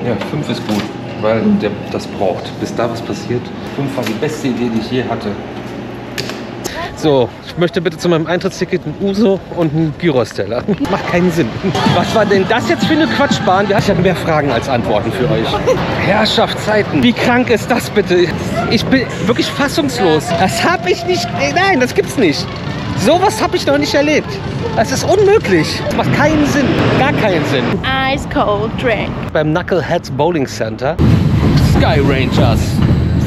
Ja, 5 ist gut, weil der das braucht. Bis da was passiert. 5 war die beste Idee, die ich je hatte. So, ich möchte bitte zu meinem Eintrittsticket ein Uso und einen Gyros-Teller. Macht keinen Sinn. Was war denn das jetzt für eine Quatschbahn? Ich habe mehr Fragen als Antworten für euch. Herrschaftszeiten. Wie krank ist das bitte? Ich bin wirklich fassungslos. Das habe ich nicht. Nein, das gibt's nicht. Sowas habe ich noch nicht erlebt. Das ist unmöglich. Das macht keinen Sinn. Gar keinen Sinn. Ice cold drink. Beim Knuckleheads Bowling Center. Sky Rangers.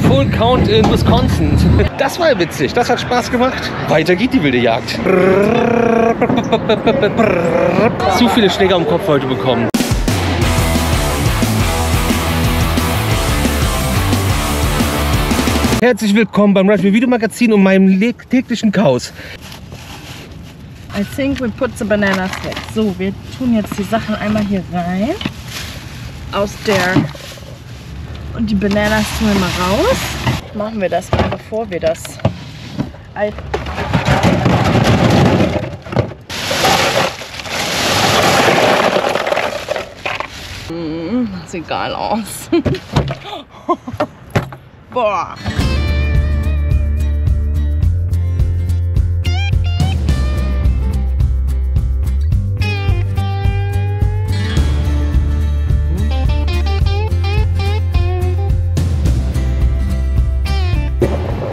Full Count in Wisconsin. Das war witzig, das hat Spaß gemacht. Weiter geht die wilde Jagd. Zu viele Schläger am Kopf heute bekommen. Herzlich willkommen beim Rush Me Video Magazin und meinem täglichen Chaos. I think we put the bananas weg. So, wir tun jetzt die Sachen einmal hier rein. Aus der... Und die Bananas tun wir mal raus. Machen wir das mal, bevor wir das... Sieht geil aus. Boah.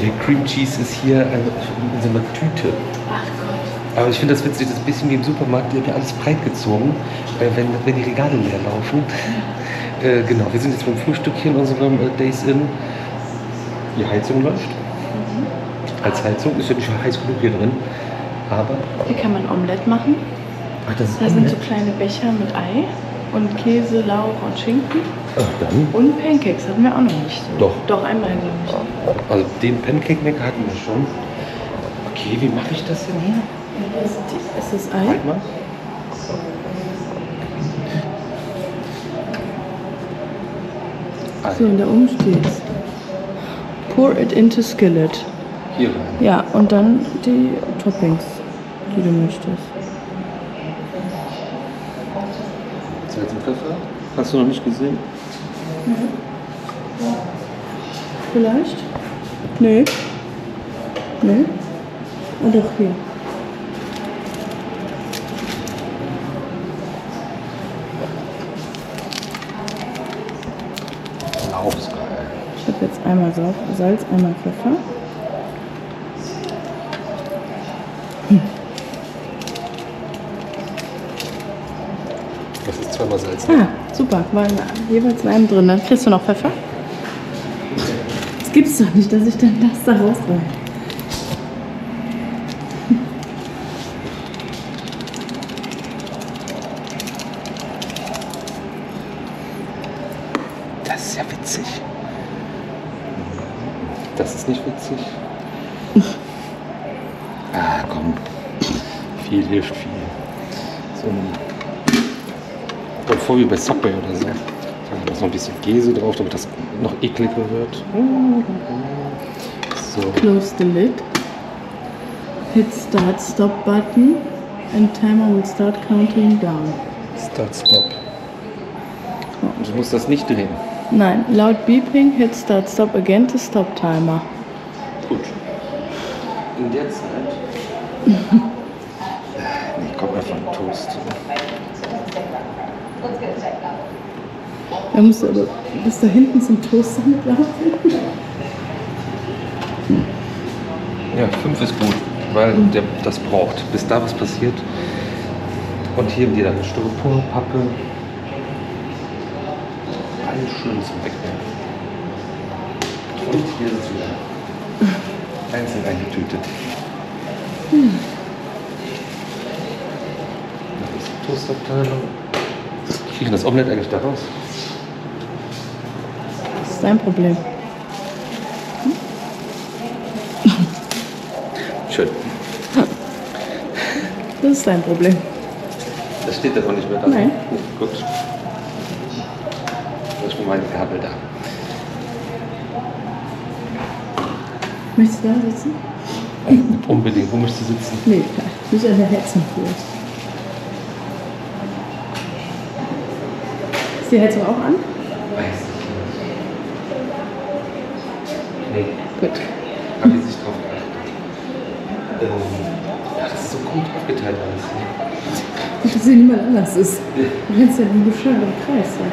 Der Cream Cheese ist hier in so einer Tüte. Ach Gott. Aber ich finde das witzig, das ist ein bisschen wie im Supermarkt, die hat ja alles breit gezogen, wenn die Regale leer laufen. Genau, wir sind jetzt beim Frühstück hier in unserem Days Inn. Die Heizung läuft. Als Heizung ist ja nicht heiß genug hier drin. Aber. Hier kann man Omelette machen. Ach, das ist da sind so kleine Becher mit Ei und Käse, Lauch und Schinken. Ach, dann. Und Pancakes hatten wir auch noch nicht. Doch. Doch, einmal glaube ich. Also den Pancake-Maker hatten wir schon. Okay, wie mache ich das denn hier? Ist das Ei? Halt mal. So, und da oben steht's. Pour it into skillet. Hier rein. Ja, und dann die Toppings, die du möchtest. Salz und Pfeffer? Hast du noch nicht gesehen? Vielleicht? Nee. Nee. Und doch hier. Lauch ist geil. Ich habe jetzt einmal Salz, einmal Pfeffer. Das ist zweimal Salz. Ah, super. War jeweils in einem drin. Dann kriegst du noch Pfeffer. Das gibt's doch nicht, dass ich dann das da rausreiße. Das ist ja witzig. Das ist nicht witzig. Ah, komm. Viel hilft viel. So bevor wir bei Subway oder so. Da ist noch ein bisschen Käse drauf, damit das noch ekliger wird. So. Close the lid. Hit start stop button and timer will start counting down. Start Stop. Und du musst das nicht drehen. Nein, laut beeping, hit start stop again to stop timer. Gut. In der Zeit. Nee, komm einfach ein Toast. Da musst du aber bis da hinten zum Toaster mitlaufen. Ja, 5 ist gut, weil der das braucht. Bis da was passiert. Und hier wieder eine Styropor, Pappe. Alles schön zum Wegnehmen. Und hier ist es wieder einzeln eingetütet. Da ist die Toastabteilung. Wie kriegen das Omelette eigentlich da raus? Das ist dein Problem. Schön. Das ist dein Problem. Das steht davon nicht mehr da. Nein. Nee, gut. Das ist meine Gabel da. Möchtest du da sitzen? Unbedingt. Wo möchtest du sitzen? Nee, nicht an der Heizung vielleicht. Ist die Heizung auch an? Weiß ich nicht. Nee. Gut. Habe ich nicht drauf geachtet. Ja, das ist so gut aufgeteilt alles. Ne? Dass es ja niemand anders ist. Du rennst ja wie bescheuert im Kreis. Ja.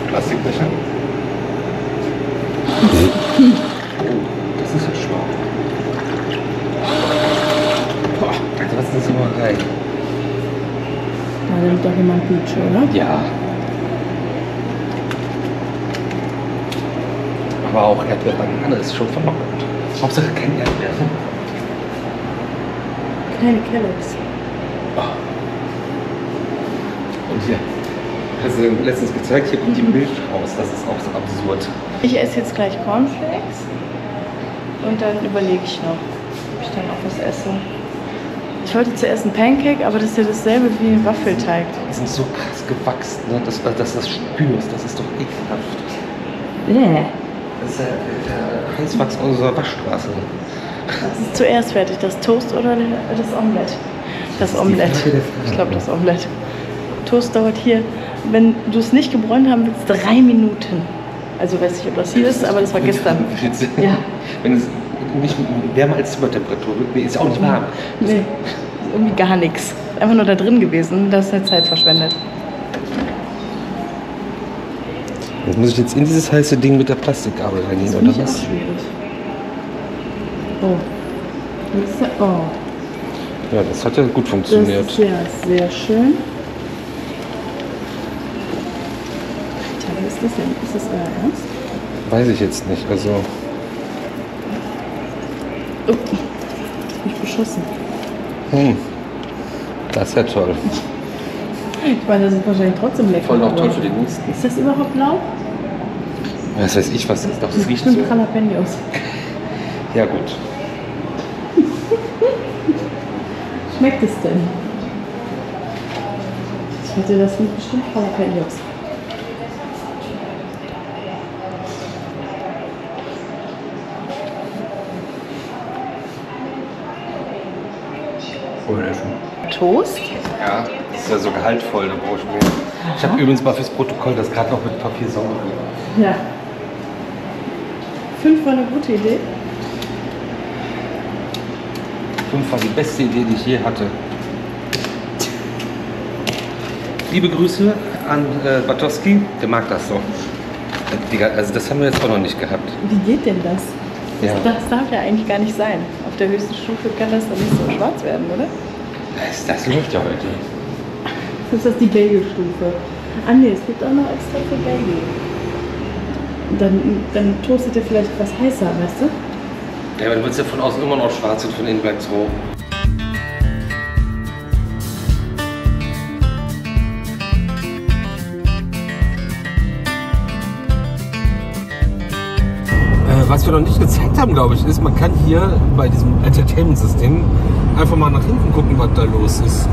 Plastikbecher. Oh, das ist ja schlau. Boah, Alter, was ist das immer rein? Da nimmt doch jemand Beach, oder? Ja. Aber auch Erdbeer-Banane ist schon verlockend. Hauptsache kein Erdbeer. Keine Kelloggs. Oh. Und hier, hast du letztens gezeigt, hier kommt die Milch raus. Das ist auch so absurd. Ich esse jetzt gleich Cornflakes und dann überlege ich noch, ob ich dann auch was esse. Ich wollte zuerst ein Pancake, aber das ist ja dasselbe wie ein Waffelteig. Die sind so krass gewachsen, ne? dass du das spürst. Das ist doch ekelhaft. Yeah. Das ist der Heißwachs unserer Waschstraße. Was ist zuerst fertig, das Toast oder das Omelett? Das Omelett. Ich glaube das Omelett. Toast dauert hier, wenn du es nicht gebräunt haben willst, 3 Minuten. Also weiß nicht, ob das hier ist, aber das war gestern. Ja. Wenn es nicht wärmer als Zimmertemperatur wird, nee, ist ja auch nicht warm. Nee, ist irgendwie gar nichts. Einfach nur da drin gewesen, da ist halt Zeit verschwendet. Jetzt muss ich jetzt in dieses heiße Ding mit der Plastikgabel reingehen, oder was? Das ist auch schwierig. Oh. Das ist ja, oh. Ja, das hat ja gut funktioniert. Das ist ja sehr schön. Tja, was ist das denn? Ist das euer Ernst? Weiß ich jetzt nicht, also... Oh, jetzt bin ich beschossen. Das ist ja toll. Ich meine, das ist wahrscheinlich trotzdem lecker. Voll auch toll für den nächsten. Ist das überhaupt blau? Was weiß ich, was das ist. Doch, das riecht so. Bestimmt Jalapenos. Ja, gut. Schmeckt es denn? Ich hätte das sind bestimmt Jalapenos. Toast? Ja, das ist ja so gehaltvoll, da brauche ich mehr. Ich habe übrigens mal fürs Protokoll das gerade noch mit Papier sauber gemacht. Ja. 5 war eine gute Idee. 5 war die beste Idee, die ich je hatte. Liebe Grüße an Bartowski, der mag das so. Also das haben wir jetzt auch noch nicht gehabt. Wie geht denn das? Ja. Das darf ja eigentlich gar nicht sein. Auf der höchsten Stufe kann das doch nicht so schwarz werden, oder? Das läuft ja heute. Ist das die Bagel-Stufe? Ah ne, es gibt auch noch extra für Bagel. Dann toastet er vielleicht was heißer, weißt du? Ja, aber dann wird es ja von außen immer noch schwarz und von innen bleibt es roh. Was wir noch nicht gezeigt haben, glaube ich, ist, man kann hier bei diesem Entertainment-System einfach mal nach hinten gucken, was da los ist.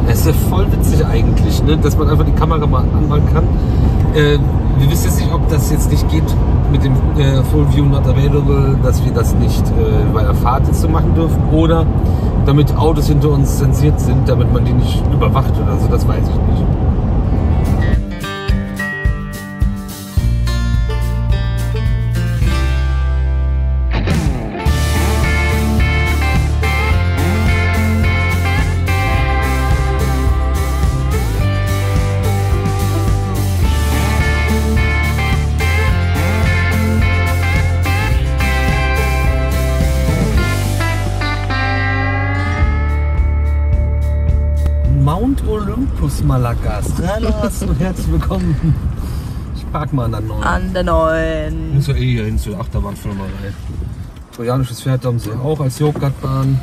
Es ist ja voll witzig eigentlich, ne? Dass man einfach die Kamera mal anmachen kann. Wir wissen jetzt nicht, ob das jetzt nicht geht mit dem Full View Not Available, dass wir das nicht bei der Fahrt jetzt so machen dürfen, oder damit Autos hinter uns zensiert sind, damit man die nicht überwacht oder so, das weiß ich nicht. Mount Olympus Malagas. Hallo und herzlich willkommen. Ich park mal an der 9. An der 9. Muss ja eh hier hin zur Achterbahnfirmerei. Trojanisches Pferd haben sie auch als Joghurtbahn.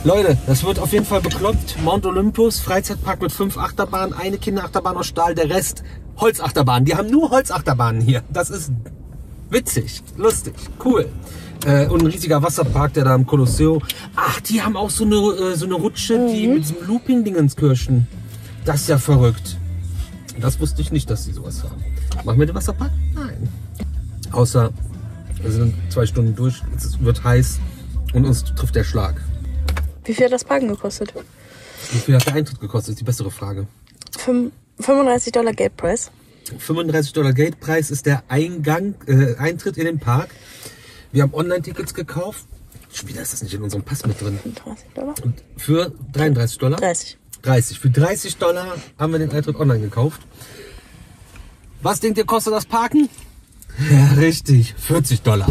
Leute, das wird auf jeden Fall bekloppt. Mount Olympus, Freizeitpark mit 5 Achterbahnen, eine Kinderachterbahn aus Stahl, der Rest Holzachterbahnen. Die haben nur Holzachterbahnen hier. Das ist witzig, lustig, cool. Und ein riesiger Wasserpark, der da im Kolosseo. Ach, die haben auch so eine Rutsche, die mit diesem Looping-Dingenskirchen. Das ist ja verrückt. Das wusste ich nicht, dass die sowas haben. Machen wir den Wasserpark? Nein. Außer, wir sind 2 Stunden durch, es wird heiß und uns trifft der Schlag. Wie viel hat das Parken gekostet? Wie viel hat der Eintritt gekostet, ist die bessere Frage. $35 Gatepreis. $35 Gatepreis ist der Eintritt in den Park. Wir haben Online-Tickets gekauft. Schon wieder ist das nicht in unserem Pass mit drin. $30. Und für $33? 30. Für $30 haben wir den Eintritt online gekauft. Was denkt ihr, kostet das Parken? Ja, richtig. $40.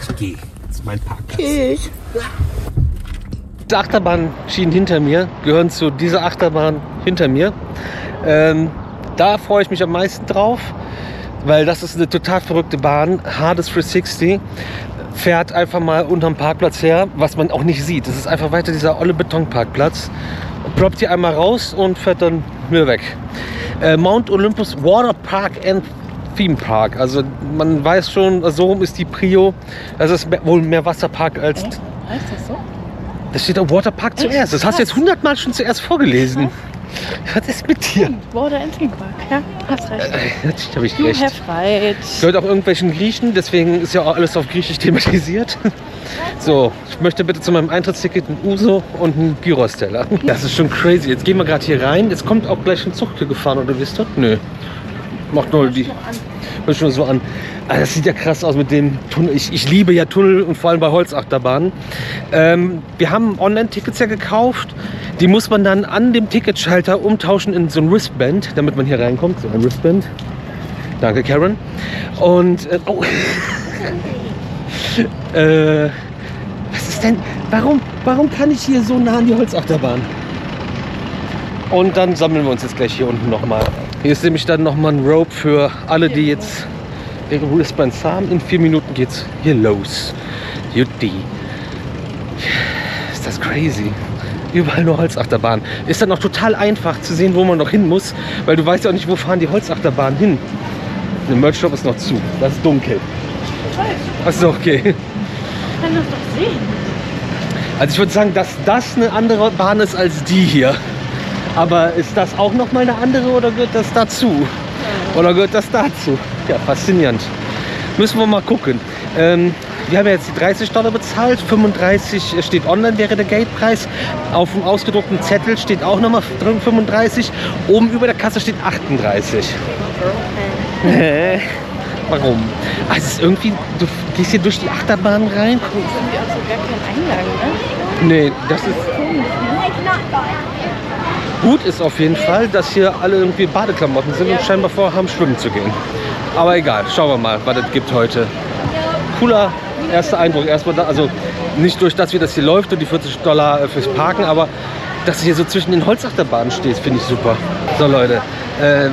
Ich gehe. Das ist mein Parkplatz. Die Achterbahnschienen hinter mir gehören zu dieser Achterbahn hinter mir. Da freue ich mich am meisten drauf, weil das ist eine total verrückte Bahn. Hades 360 fährt einfach mal unterm Parkplatz her, was man auch nicht sieht. Das ist einfach weiter dieser olle Betonparkplatz. Ploppt hier einmal raus und fährt dann wieder weg. Mount Olympus Water Park and Theme Park. Also man weiß schon, so rum ist die Prio. Das ist wohl mehr Wasserpark als... Heißt das so? Das steht auf Waterpark zuerst. Das hast du jetzt 100 Mal schon zuerst vorgelesen. Was ist mit dir? Water and Theme Park. Ja, hast recht. Jetzt habe ich You recht. have right. Gehört auch irgendwelchen Griechen, deswegen ist ja auch alles auf Griechisch thematisiert. So, ich möchte bitte zu meinem Eintrittsticket ein Uso und einen Gyros-Teller. Das ist schon crazy. Jetzt gehen wir gerade hier rein. Jetzt kommt auch gleich ein Zug hier gefahren, oder wisst ihr? Nö. Macht nur die... Hört schon so an. Also das sieht ja krass aus mit dem Tunnel. Ich liebe ja Tunnel und vor allem bei Holzachterbahnen. Wir haben Online-Tickets ja gekauft. Die muss man dann an dem Ticketschalter umtauschen in so ein Wristband, damit man hier reinkommt. So ein Wristband. Danke, Karen. Und... oh. Was ist denn... Warum kann ich hier so nah an die Holzachterbahn? Und dann sammeln wir uns jetzt gleich hier unten nochmal. Hier ist nämlich dann nochmal ein Rope für alle, die jetzt ihre Wristbands haben. In 4 Minuten geht's hier los. Jutti. Ist das crazy. Überall nur Holzachterbahn. Ist dann auch total einfach zu sehen, wo man noch hin muss, weil du weißt ja auch nicht, wo fahren die Holzachterbahnen hin. Der Merch-Shop ist noch zu. Das ist dunkel. Achso, okay. Ich kann das doch sehen. Also ich würde sagen, dass das eine andere Bahn ist als die hier. Aber ist das auch noch mal eine andere oder gehört das dazu? Oder gehört das dazu? Ja, faszinierend. Müssen wir mal gucken. Wir haben jetzt die $30 bezahlt, 35 steht online, wäre der Gatepreis. Auf dem ausgedruckten Zettel steht auch nochmal 35. Oben über der Kasse steht 38. Warum? Also es ist irgendwie, du gehst hier durch die Achterbahn rein. Das ist irgendwie auch so gar kein Eingang, ne? Nee, das ist... Gut ist auf jeden Fall, dass hier alle irgendwie Badeklamotten sind und scheinbar vorhaben, schwimmen zu gehen. Aber egal, schauen wir mal, was es gibt heute. Cooler erster Eindruck. Erstmal da, also nicht durch das, wie das hier läuft und die $40 fürs Parken, aber dass du hier so zwischen den Holzachterbahnen stehst, finde ich super. So Leute,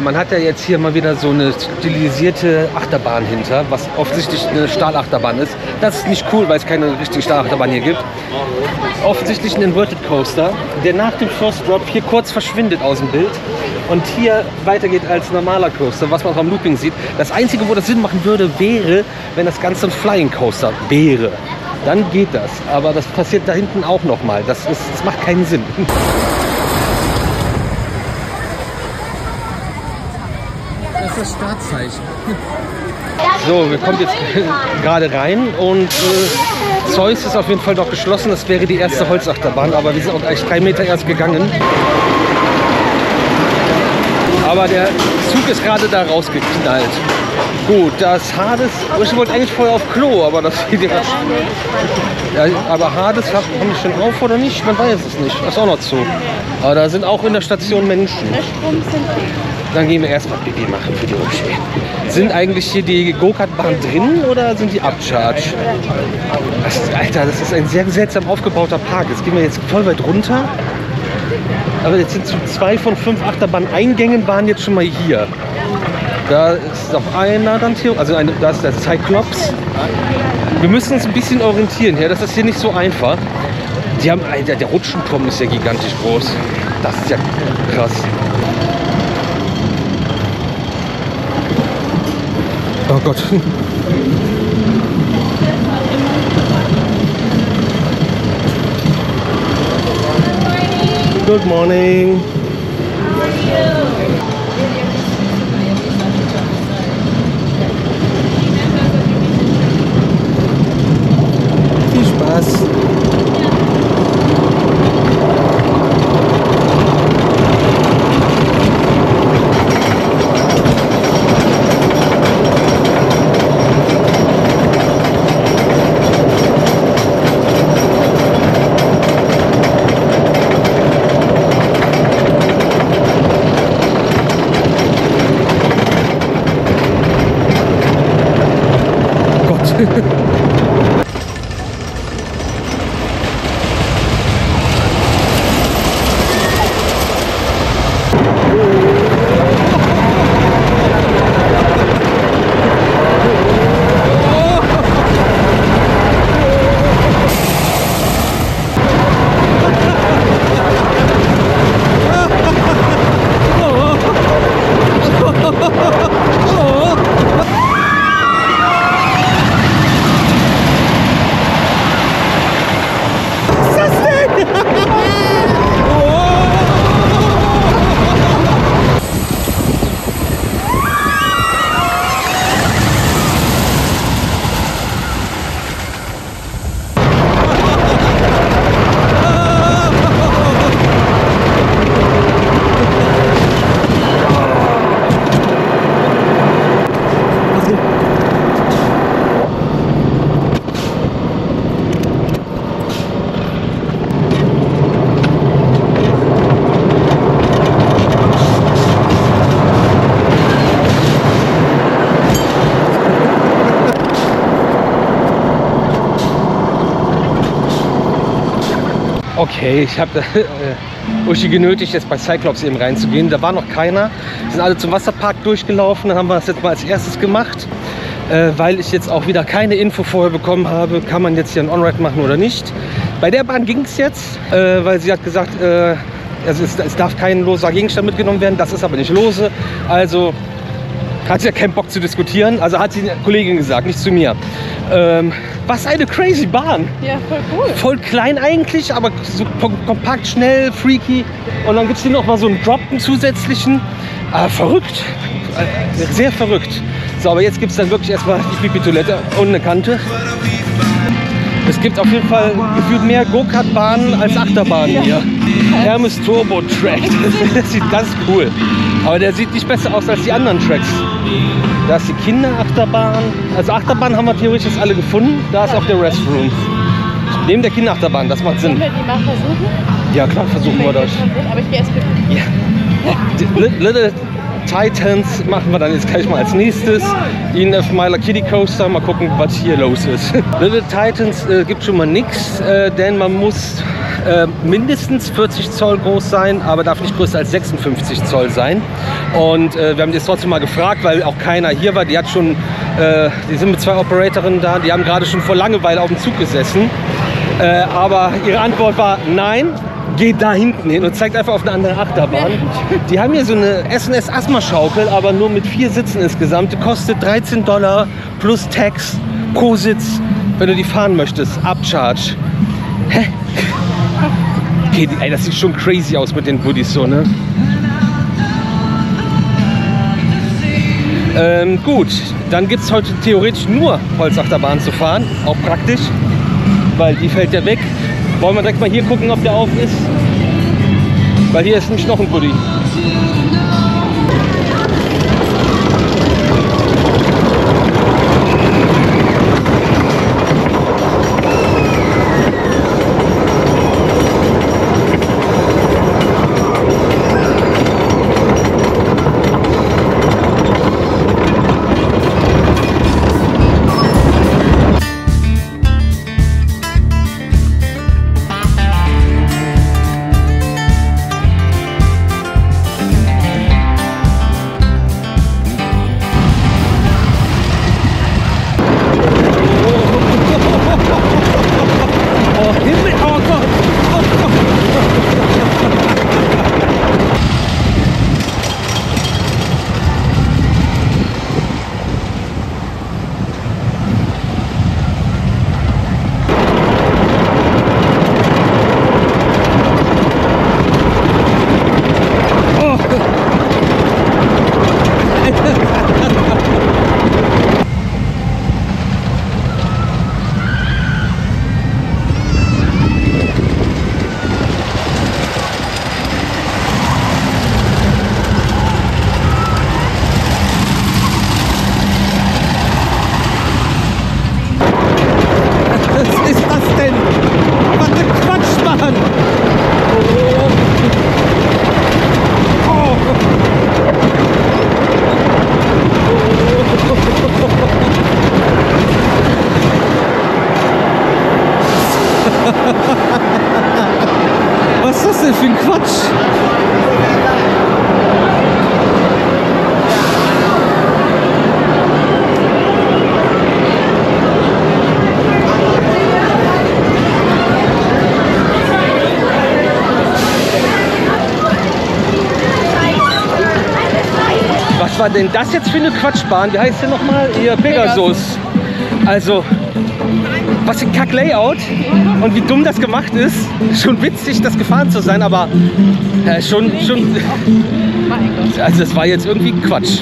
man hat ja jetzt hier mal wieder so eine stilisierte Achterbahn hinter, was offensichtlich eine Stahlachterbahn ist. Das ist nicht cool, weil es keine richtige Stahlachterbahn hier gibt. Offensichtlich ein Inverted Coaster, der nach dem First Drop hier kurz verschwindet aus dem Bild und hier weitergeht als normaler Coaster, was man auch am Looping sieht. Das Einzige, wo das Sinn machen würde, wäre, wenn das Ganze ein Flying Coaster wäre. Dann geht das, aber das passiert da hinten auch nochmal. Das macht keinen Sinn. Das ist das Startzeichen. So, wir kommen jetzt gerade rein und Zeus ist auf jeden Fall noch geschlossen. Das wäre die erste Holzachterbahn, aber wir sind auch gleich 3 Meter erst gegangen. Aber der Zug ist gerade da rausgeknallt. Gut, das Hades, ich wollte eigentlich vorher auf Klo, aber das geht ja. Aber Hades, haben die schon auf oder nicht? Man weiß es nicht. Das ist auch noch zu. Aber da sind auch in der Station Menschen. Dann gehen wir erstmal Pipi machen für die Rückschritt. Sind eigentlich hier die Go-Kart-Bahn drin oder sind die Upcharge? Alter, das ist ein sehr seltsam aufgebauter Park. Jetzt gehen wir jetzt voll weit runter. Aber jetzt sind 2 von 5 Achterbahn-Eingängen waren jetzt schon mal hier. Da ist noch einer dann hier, also da ist der Cyclops. Wir müssen uns ein bisschen orientieren hier, das ist hier nicht so einfach. Die haben, der Rutschenturm ist ja gigantisch groß. Das ist ja krass. Oh Gott. Good morning. Viel Spaß. Okay, ich habe Uschi genötigt, jetzt bei Cyclops eben reinzugehen. Da war noch keiner. Wir sind alle zum Wasserpark durchgelaufen. Dann haben wir das jetzt mal als erstes gemacht. Weil ich jetzt auch wieder keine Info vorher bekommen habe, kann man jetzt hier ein On-Ride machen oder nicht. Bei der Bahn ging es jetzt, weil sie hat gesagt, also es darf kein loser Gegenstand mitgenommen werden. Das ist aber nicht lose. Also hat sie ja keinen Bock zu diskutieren. Also hat sie eine Kollegin gesagt, nicht zu mir. Was eine crazy Bahn. Ja, voll cool. Voll klein eigentlich, aber so kompakt, schnell, freaky. Und dann gibt es hier noch mal so einen Drop, einen zusätzlichen. Verrückt. Sehr verrückt. So, aber jetzt gibt es dann wirklich erstmal die Pipi-Toilette und eine Kante. Es gibt auf jeden Fall gefühlt mehr Go-Kart-Bahnen als Achterbahnen hier. Hermes Turbo Track. Das sieht ganz cool. Aber der sieht nicht besser aus als die anderen Tracks. Da ist die Kinderachterbahn. Also Achterbahn haben wir theoretisch jetzt alle gefunden. Da ist auch der Restroom. Neben der Kinderachterbahn, das macht Sinn. Wollen wir die mal versuchen? Ja klar, versuchen wir das. Aber ich gehe erst mit. Ja. Little Titans machen wir dann jetzt gleich mal als nächstes. Den F Miler Kiddie Coaster, mal gucken, was hier los ist. Little Titans gibt schon mal nichts, denn man muss mindestens 40 Zoll groß sein, aber darf nicht größer als 56 Zoll sein. Und wir haben jetzt trotzdem mal gefragt, weil auch keiner hier war. Die hat schon, die sind mit 2 Operatorinnen da, die haben gerade schon vor Langeweile auf dem Zug gesessen. Aber ihre Antwort war nein. Geht da hinten hin und zeigt einfach auf eine andere Achterbahn. Die haben hier so eine S&S Asthma-Schaukel, aber nur mit 4 Sitzen insgesamt. Die kostet $13 plus Tax pro Sitz, wenn du die fahren möchtest. Upcharge. Hä? Okay, ey, das sieht schon crazy aus mit den Buddies so, ne? Gut, dann gibt es heute theoretisch nur Holzachterbahn zu fahren. Auch praktisch, weil die fällt ja weg. Wollen wir direkt mal hier gucken, ob der auf ist? Weil hier ist nämlich noch ein Buddy. das denn für ein Quatsch? Was war denn das jetzt für eine Quatschbahn? Wie heißt der nochmal? Hier, Pegasus. Also, was ein Kack-Layout und wie dumm das gemacht ist. Schon witzig, das gefahren zu sein, aber schon. Also, das war jetzt irgendwie Quatsch.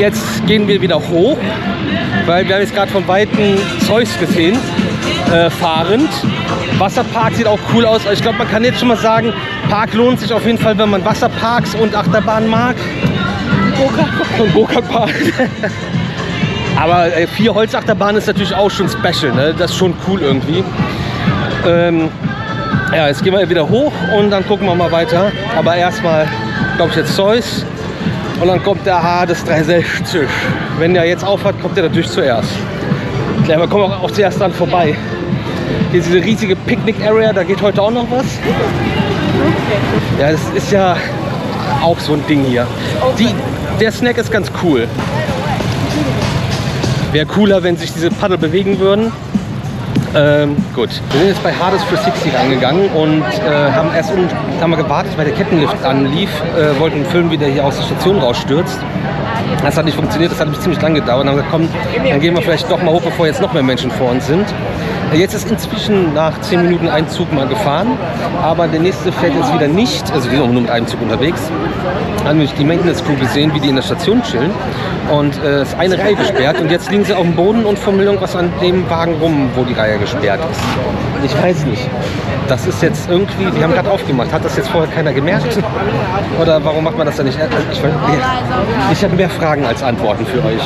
Jetzt gehen wir wieder hoch, weil wir haben jetzt gerade von Weitem Zeus gesehen, fahrend. Wasserpark sieht auch cool aus. Ich glaube, man kann jetzt schon mal sagen, Park lohnt sich auf jeden Fall, wenn man Wasserparks und Achterbahnen mag. Und Go-Kart-Park. Aber 4 Holzachterbahnen ist natürlich auch schon special, ne? Das ist schon cool irgendwie. Ja, jetzt gehen wir wieder hoch und dann gucken wir mal weiter. Aber erstmal, glaube ich, jetzt Zeus. Und dann kommt der Hades 360. Wenn der jetzt aufhört, kommt der natürlich zuerst. Klar, wir kommen auch zuerst dran vorbei. Hier ist diese riesige Picknick-Area, da geht heute auch noch was. Ja, das ist ja auch so ein Ding hier. Der Snack ist ganz cool. Wäre cooler, wenn sich diese Paddel bewegen würden. Gut, wir sind jetzt bei Hades 360 angegangen und haben gewartet, weil der Kettenlift anlief, wollten filmen, wie der hier aus der Station rausstürzt. Das hat nicht funktioniert, das hat ziemlich lang gedauert. Dann haben wir gesagt, komm, dann gehen wir vielleicht doch mal hoch, bevor jetzt noch mehr Menschen vor uns sind. Jetzt ist inzwischen nach 10 Minuten ein Zug mal gefahren, aber der nächste fährt jetzt wieder nicht, also wir sind auch nur mit einem Zug unterwegs. Haben nämlich die Maintenance Crew gesehen, wie die in der Station chillen und ist eine Reihe gesperrt und jetzt liegen sie auf dem Boden und fummeln irgendwas an dem Wagen rum, wo die Reihe gesperrt ist. Ich weiß nicht. Das ist jetzt irgendwie, die haben gerade aufgemacht. Hat das jetzt vorher keiner gemerkt? Oder warum macht man das dann nicht? Also ich habe mehr Fragen als Antworten für euch.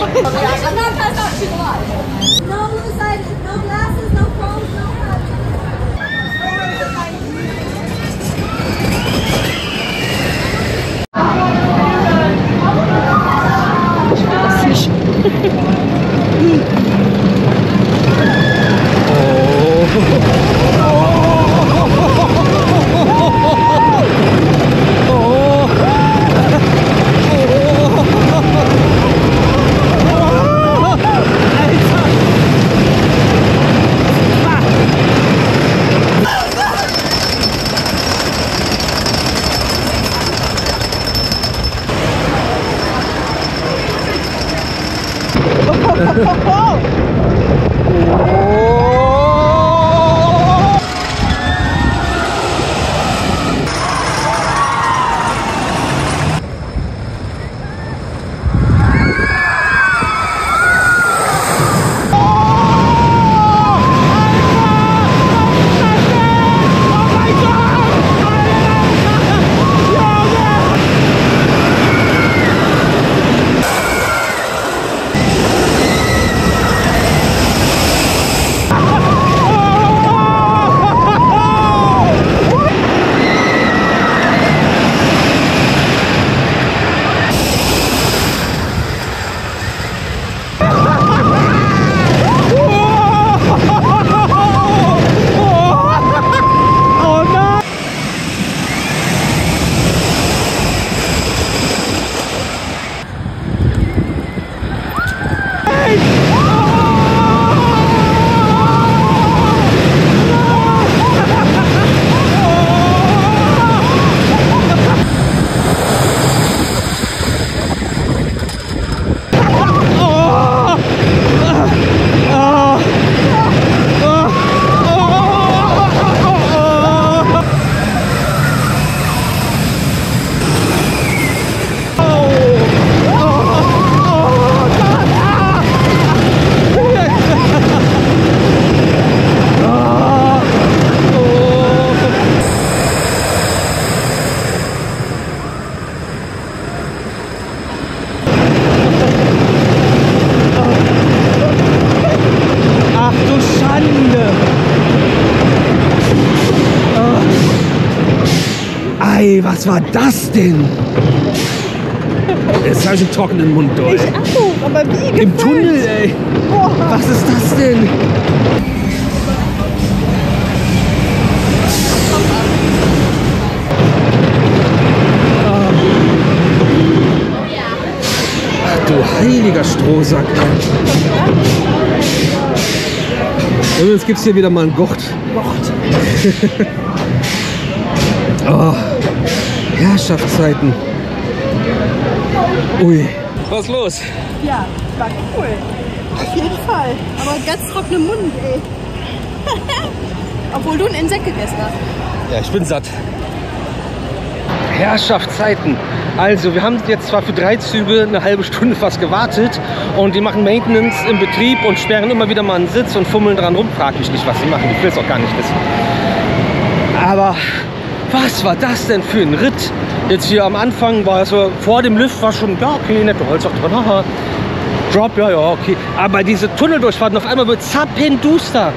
Ey, was war das denn? Jetzt habe ich einen trockenen Mund, ey. Ich auch, aber wie? Im Tunnel, ey. Boah. Was ist das denn? Mega Strohsack. Übrigens gibt es hier wieder mal einen Gurt. Oh, Herrschaftszeiten. Ui. Was ist los? Ja, war cool. Auf jeden Fall. Aber ganz trockener Mund, ey. Obwohl du ein Insekt gegessen hast. Ja, ich bin satt. Herrschaftszeiten. Also, wir haben jetzt zwar für 3 Züge eine halbe Stunde fast gewartet und die machen Maintenance im Betrieb und sperren immer wieder mal einen Sitz und fummeln dran rum. Frag mich nicht, was sie machen. Ich will es auch gar nicht wissen. Aber was war das denn für ein Ritt? Jetzt hier am Anfang war so, vor dem Lift war schon, ja, okay, nette Holz auch drin. Aha. Drop, ja, okay. Aber diese Tunneldurchfahrten, auf einmal wird zappenduster.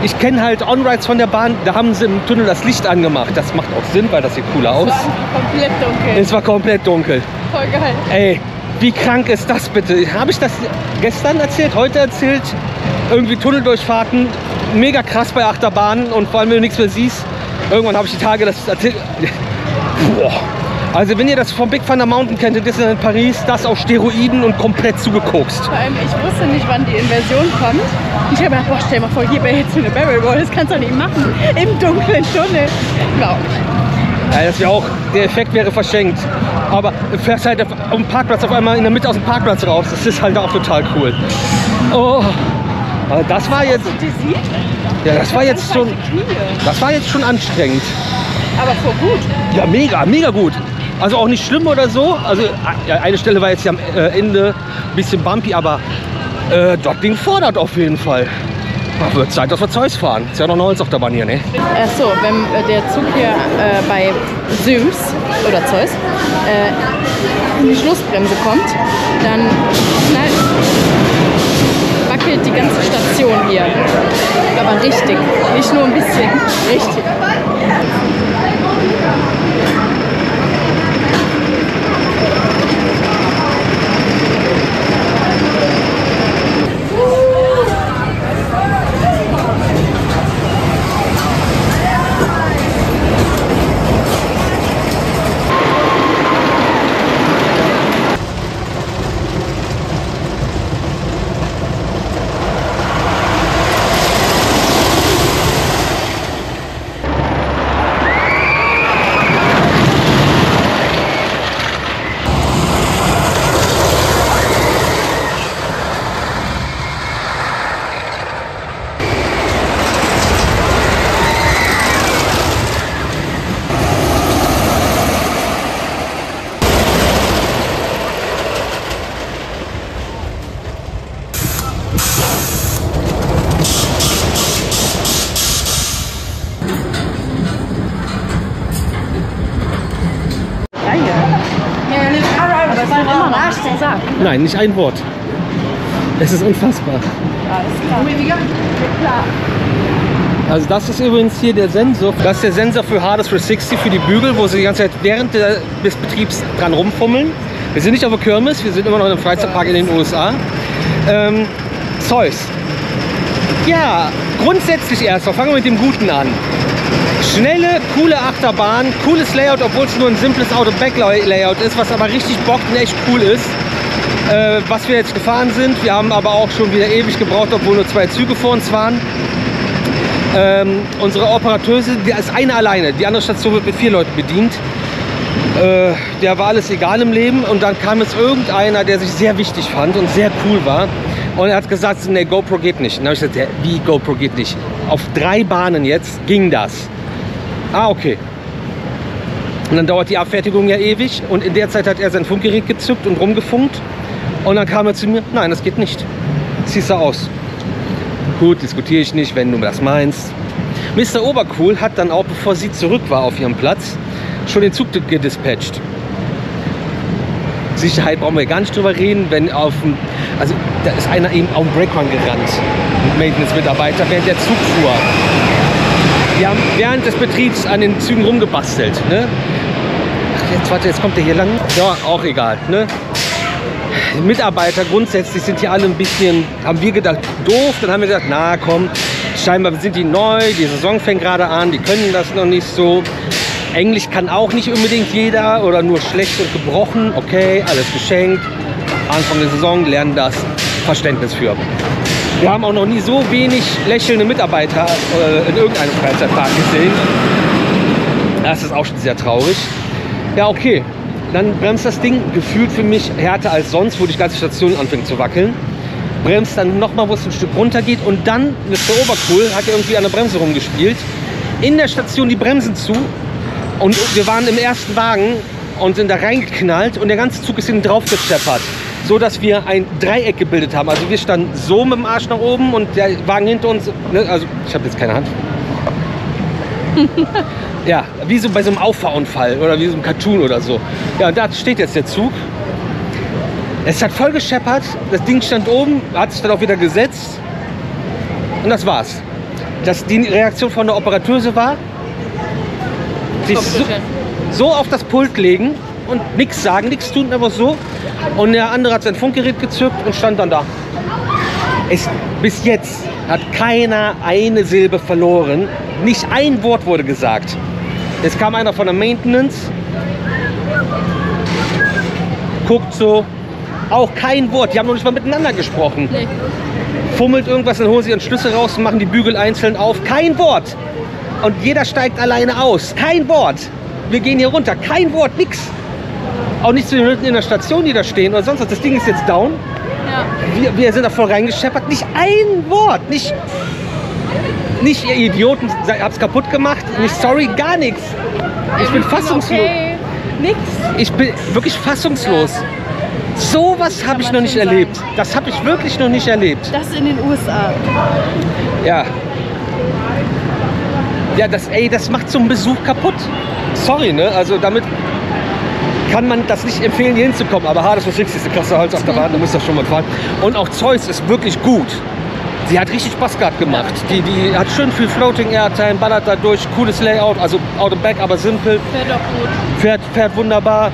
Ich kenne halt On-Rides von der Bahn, da haben sie im Tunnel das Licht angemacht. Das macht auch Sinn, weil das sieht cooler aus. Es war komplett dunkel. Es war komplett dunkel. Voll geil. Ey, wie krank ist das bitte? Habe ich das gestern erzählt, heute erzählt? Irgendwie Tunneldurchfahrten, mega krass bei Achterbahnen und vor allem, wenn du nichts mehr siehst. Irgendwann habe ich die Tage das erzählt. Boah. Also wenn ihr das vom Big Thunder Mountain kennt, in Disneyland Paris, das auf Steroiden und komplett zugekokst. Vor allem, ich wusste nicht, wann die Inversion kommt. Ich habe gedacht, boah, stell mal vor, hier wäre jetzt so eine Barrel Roll, das kannst du doch nicht machen. Im dunklen Tunnel. Glaub ich. Ja, das wäre auch, der Effekt wäre verschenkt. Aber du fährst halt auf dem Parkplatz auf einmal in der Mitte aus dem Parkplatz raus. Das ist halt auch total cool. Oh, aber das war jetzt... Die sieht? Ja, das war jetzt schon... Das war jetzt schon anstrengend. Aber voll gut. Ja, mega, mega gut. Also auch nicht schlimm oder so. Also ja, eine Stelle war jetzt hier am Ende ein bisschen bumpy, aber das Ding fordert auf jeden Fall. Wird Zeit, dass wir Zeus fahren. Ist ja noch eine Holzachterbahn hier, ne? Achso, wenn der Zug hier bei Süms oder Zeus in die Schlussbremse kommt, dann wackelt die ganze Station hier. Aber richtig, nicht nur ein bisschen, richtig. Nein, nicht ein Wort. Es ist unfassbar. Also das ist übrigens hier der Sensor. Das ist der Sensor für Hardest 360 für die Bügel, wo sie die ganze Zeit während des Betriebs dran rumfummeln. Wir sind nicht auf der Kirmes, wir sind immer noch in einem Freizeitpark in den USA. Zeus. Ja, grundsätzlich erstmal, fangen wir mit dem Guten an. Schnelle, coole Achterbahn, cooles Layout, obwohl es nur ein simples Out-of-Back-Layout ist, was aber richtig bockt und echt cool ist. Was wir jetzt gefahren sind, wir haben aber auch schon wieder ewig gebraucht, obwohl nur 2 Züge vor uns waren. Unsere Operateuse, der ist eine alleine, die andere Station wird mit 4 Leuten bedient. Der war alles egal im Leben und dann kam jetzt irgendeiner, der sich sehr wichtig fand und sehr cool war. Und er hat gesagt, nee, GoPro geht nicht. Und dann habe ich gesagt, wie GoPro geht nicht? Auf 3 Bahnen jetzt ging das. Ah, okay. Und dann dauert die Abfertigung ja ewig und in der Zeit hat er sein Funkgerät gezückt und rumgefunkt. Und dann kam er zu mir, nein, das geht nicht. Ziehst du aus. Gut, diskutiere ich nicht, wenn du das meinst. Mr. Obercool hat dann auch, bevor sie zurück war auf ihrem Platz, schon den Zug gedispatcht. Sicherheit brauchen wir gar nicht drüber reden, wenn auf dem, also da ist einer eben auf den Breakrun gerannt, ein Maintenance-Mitarbeiter, während der Zug fuhr. Die haben während des Betriebs an den Zügen rumgebastelt, ne? Ach, jetzt warte, jetzt kommt der hier lang. Ja, auch egal, ne? Die Mitarbeiter grundsätzlich sind hier alle ein bisschen, haben wir gedacht, doof. Dann haben wir gesagt, na komm, scheinbar sind die neu, die Saison fängt gerade an, die können das noch nicht so. Englisch kann auch nicht unbedingt jeder oder nur schlecht und gebrochen. Okay, alles geschenkt. Anfang der Saison, lernen das Verständnis für. Wir haben auch noch nie so wenig lächelnde Mitarbeiter in irgendeinem Freizeitpark gesehen. Das ist auch schon sehr traurig. Ja, okay. Dann bremst das Ding gefühlt für mich härter als sonst, wo die ganze Station anfängt zu wackeln. Bremst dann nochmal, wo es ein Stück runter geht. Und dann, Mr. Obercool hat ja irgendwie an der Bremse rumgespielt. In der Station die Bremsen zu. Und wir waren im ersten Wagen und sind da reingeknallt. Und der ganze Zug ist hinten drauf gescheppert. So dass wir ein Dreieck gebildet haben. Also wir standen so mit dem Arsch nach oben und der Wagen hinter uns. Ne, also ich habe jetzt keine Hand. Ja, wie so bei so einem Auffahrunfall oder wie so einem Cartoon oder so. Ja, und da steht jetzt der Zug. Es hat voll gescheppert, das Ding stand oben, hat sich dann auch wieder gesetzt. Und das war's. Die Reaktion von der Operateuse war, sich so auf das Pult legen und nichts sagen, nichts tun, einfach so. Und der andere hat sein Funkgerät gezückt und stand dann da. Bis jetzt hat keiner eine Silbe verloren. Nicht ein Wort wurde gesagt. Jetzt kam einer von der Maintenance, guckt so, auch kein Wort. Die haben noch nicht mal miteinander gesprochen. Nee. Fummelt irgendwas, dann holen sie ihren Schlüssel raus und machen die Bügel einzeln auf. Kein Wort. Und jeder steigt alleine aus. Kein Wort. Wir gehen hier runter. Kein Wort, nix. Auch nicht zu den Leuten in der Station, die da stehen oder sonst was. Das Ding ist jetzt down. Ja. Wir sind da voll reingescheppert. Nicht ein Wort. Nicht ihr Idioten, hab's kaputt gemacht. Nicht sorry, gar nichts. Ich bin fassungslos. Okay. Nix. Ich bin wirklich fassungslos. Ja. Sowas habe ich noch nicht erlebt. Das habe ich wirklich noch nicht erlebt. Das in den USA. Ja. Ja, das macht so einen Besuch kaputt. Sorry, ne? Also damit kann man das nicht empfehlen, hier hinzukommen. Aber Hades was ist eine klasse Holzachterbahn, da müsst ihr schon mal fahren. Und auch Zeus ist wirklich gut. Sie hat richtig Spaß gehabt gemacht. Die hat schön viel Floating Airtime, ballert da durch, cooles Layout, also out and back, aber simpel. Fährt auch gut. Fährt wunderbar.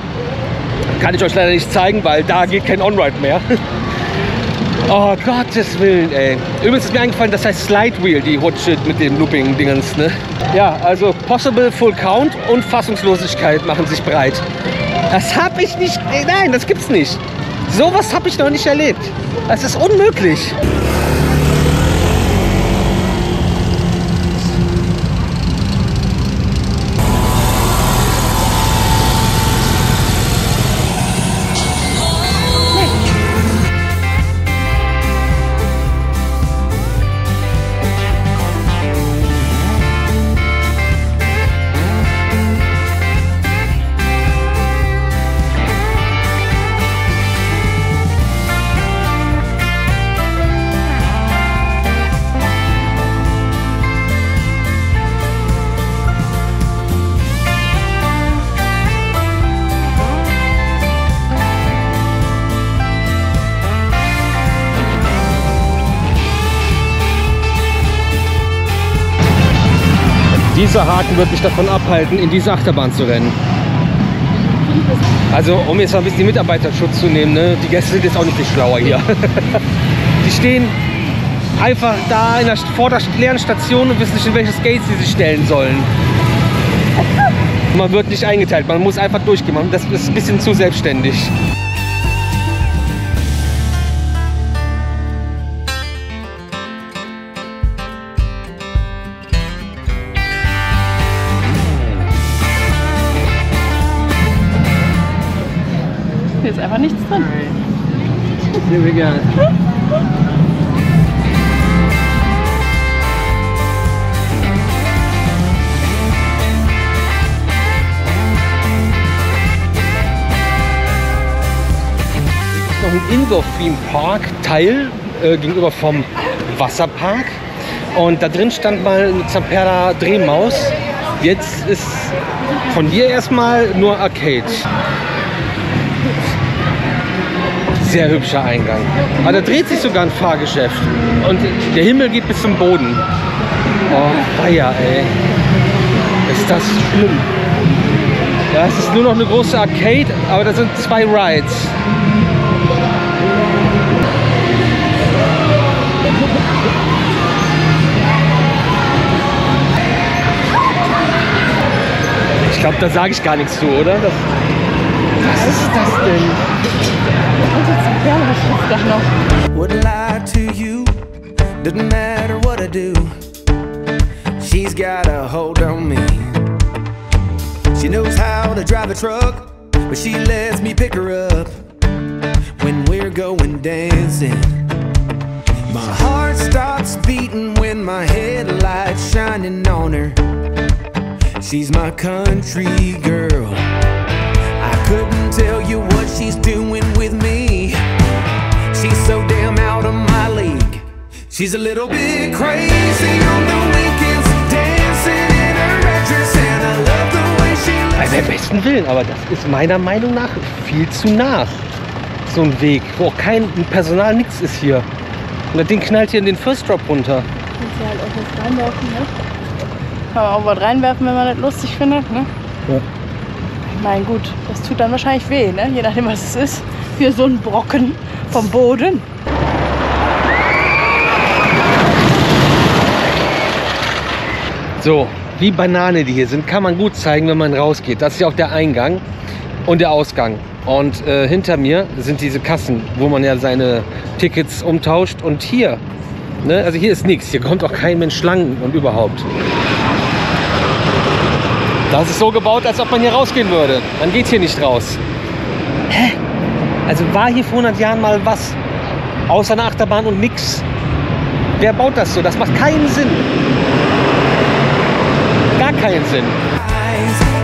Kann ich euch leider nicht zeigen, weil da geht kein On-Ride mehr. Oh, Gottes Willen, ey. Übrigens ist mir eingefallen, das heißt Slide Wheel, die Rutsche mit dem Looping-Dingens, ne? Ja, also Possible Full Count und Fassungslosigkeit machen sich breit. Das hab ich nicht, nein, das gibt's nicht. Sowas habe ich noch nicht erlebt. Das ist unmöglich. Dieser Haken wird mich davon abhalten, in diese Achterbahn zu rennen. Also, um jetzt mal ein bisschen die Mitarbeiterschutz zu nehmen, ne? Die Gäste sind jetzt auch nicht viel schlauer hier. Die stehen einfach da vor der leeren Station und wissen nicht, in welches Gate sie sich stellen sollen. Man wird nicht eingeteilt, man muss einfach durchgehen. Das ist ein bisschen zu selbstständig. Hier ist einfach nichts drin. Here we go. Noch ein Indoor-Theme-Park-Teil gegenüber vom Wasserpark. Und da drin stand mal eine Zamperla Drehmaus. Jetzt ist von hier erstmal nur Arcade. Sehr hübscher Eingang. Aber da dreht sich sogar ein Fahrgeschäft. Und der Himmel geht bis zum Boden. Oh, weia, ey. Ist das schlimm. Ja, es ist nur noch eine große Arcade, aber da sind 2 Rides. Ich glaube, da sage ich gar nichts zu, oder? Was ist das denn? Und jetzt ein Werbeschrift noch. Wouldn't lie to you, doesn't matter what I do. She's got a hold on me. She knows how to drive a truck, but she lets me pick her up when we're going dancing. My heart stops beating when my headlights shining on her. She's my country girl. I couldn't tell you what she's doing with me. She's so damn out of my league. She's a little bit crazy on the weekends, dancing in her red dress, and I love the way she looks. Bei besten Willen, aber das ist meiner Meinung nach viel zu nah. So ein Weg, wo auch kein Personal, nichts ist hier. Und das Ding knallt hier in den First Drop runter. Kannst du halt auch was reinwerfen, ne? Kann man auch was reinwerfen, wenn man das lustig findet, ne? Ja. Ich meine, gut, das tut dann wahrscheinlich weh, ne? Je nachdem, was es ist. Hier so ein Brocken vom Boden. So, wie Banane die hier sind, kann man gut zeigen, wenn man rausgeht. Das ist ja auch der Eingang und der Ausgang. Und hinter mir sind diese Kassen, wo man ja seine Tickets umtauscht. Und hier, ne, also hier ist nichts. Hier kommt auch kein Mensch lang und überhaupt. Das ist so gebaut, als ob man hier rausgehen würde. Man geht hier nicht raus. Hä? Also war hier vor 100 Jahren mal was? Außer eine Achterbahn und nix. Wer baut das so? Das macht keinen Sinn. Gar keinen Sinn.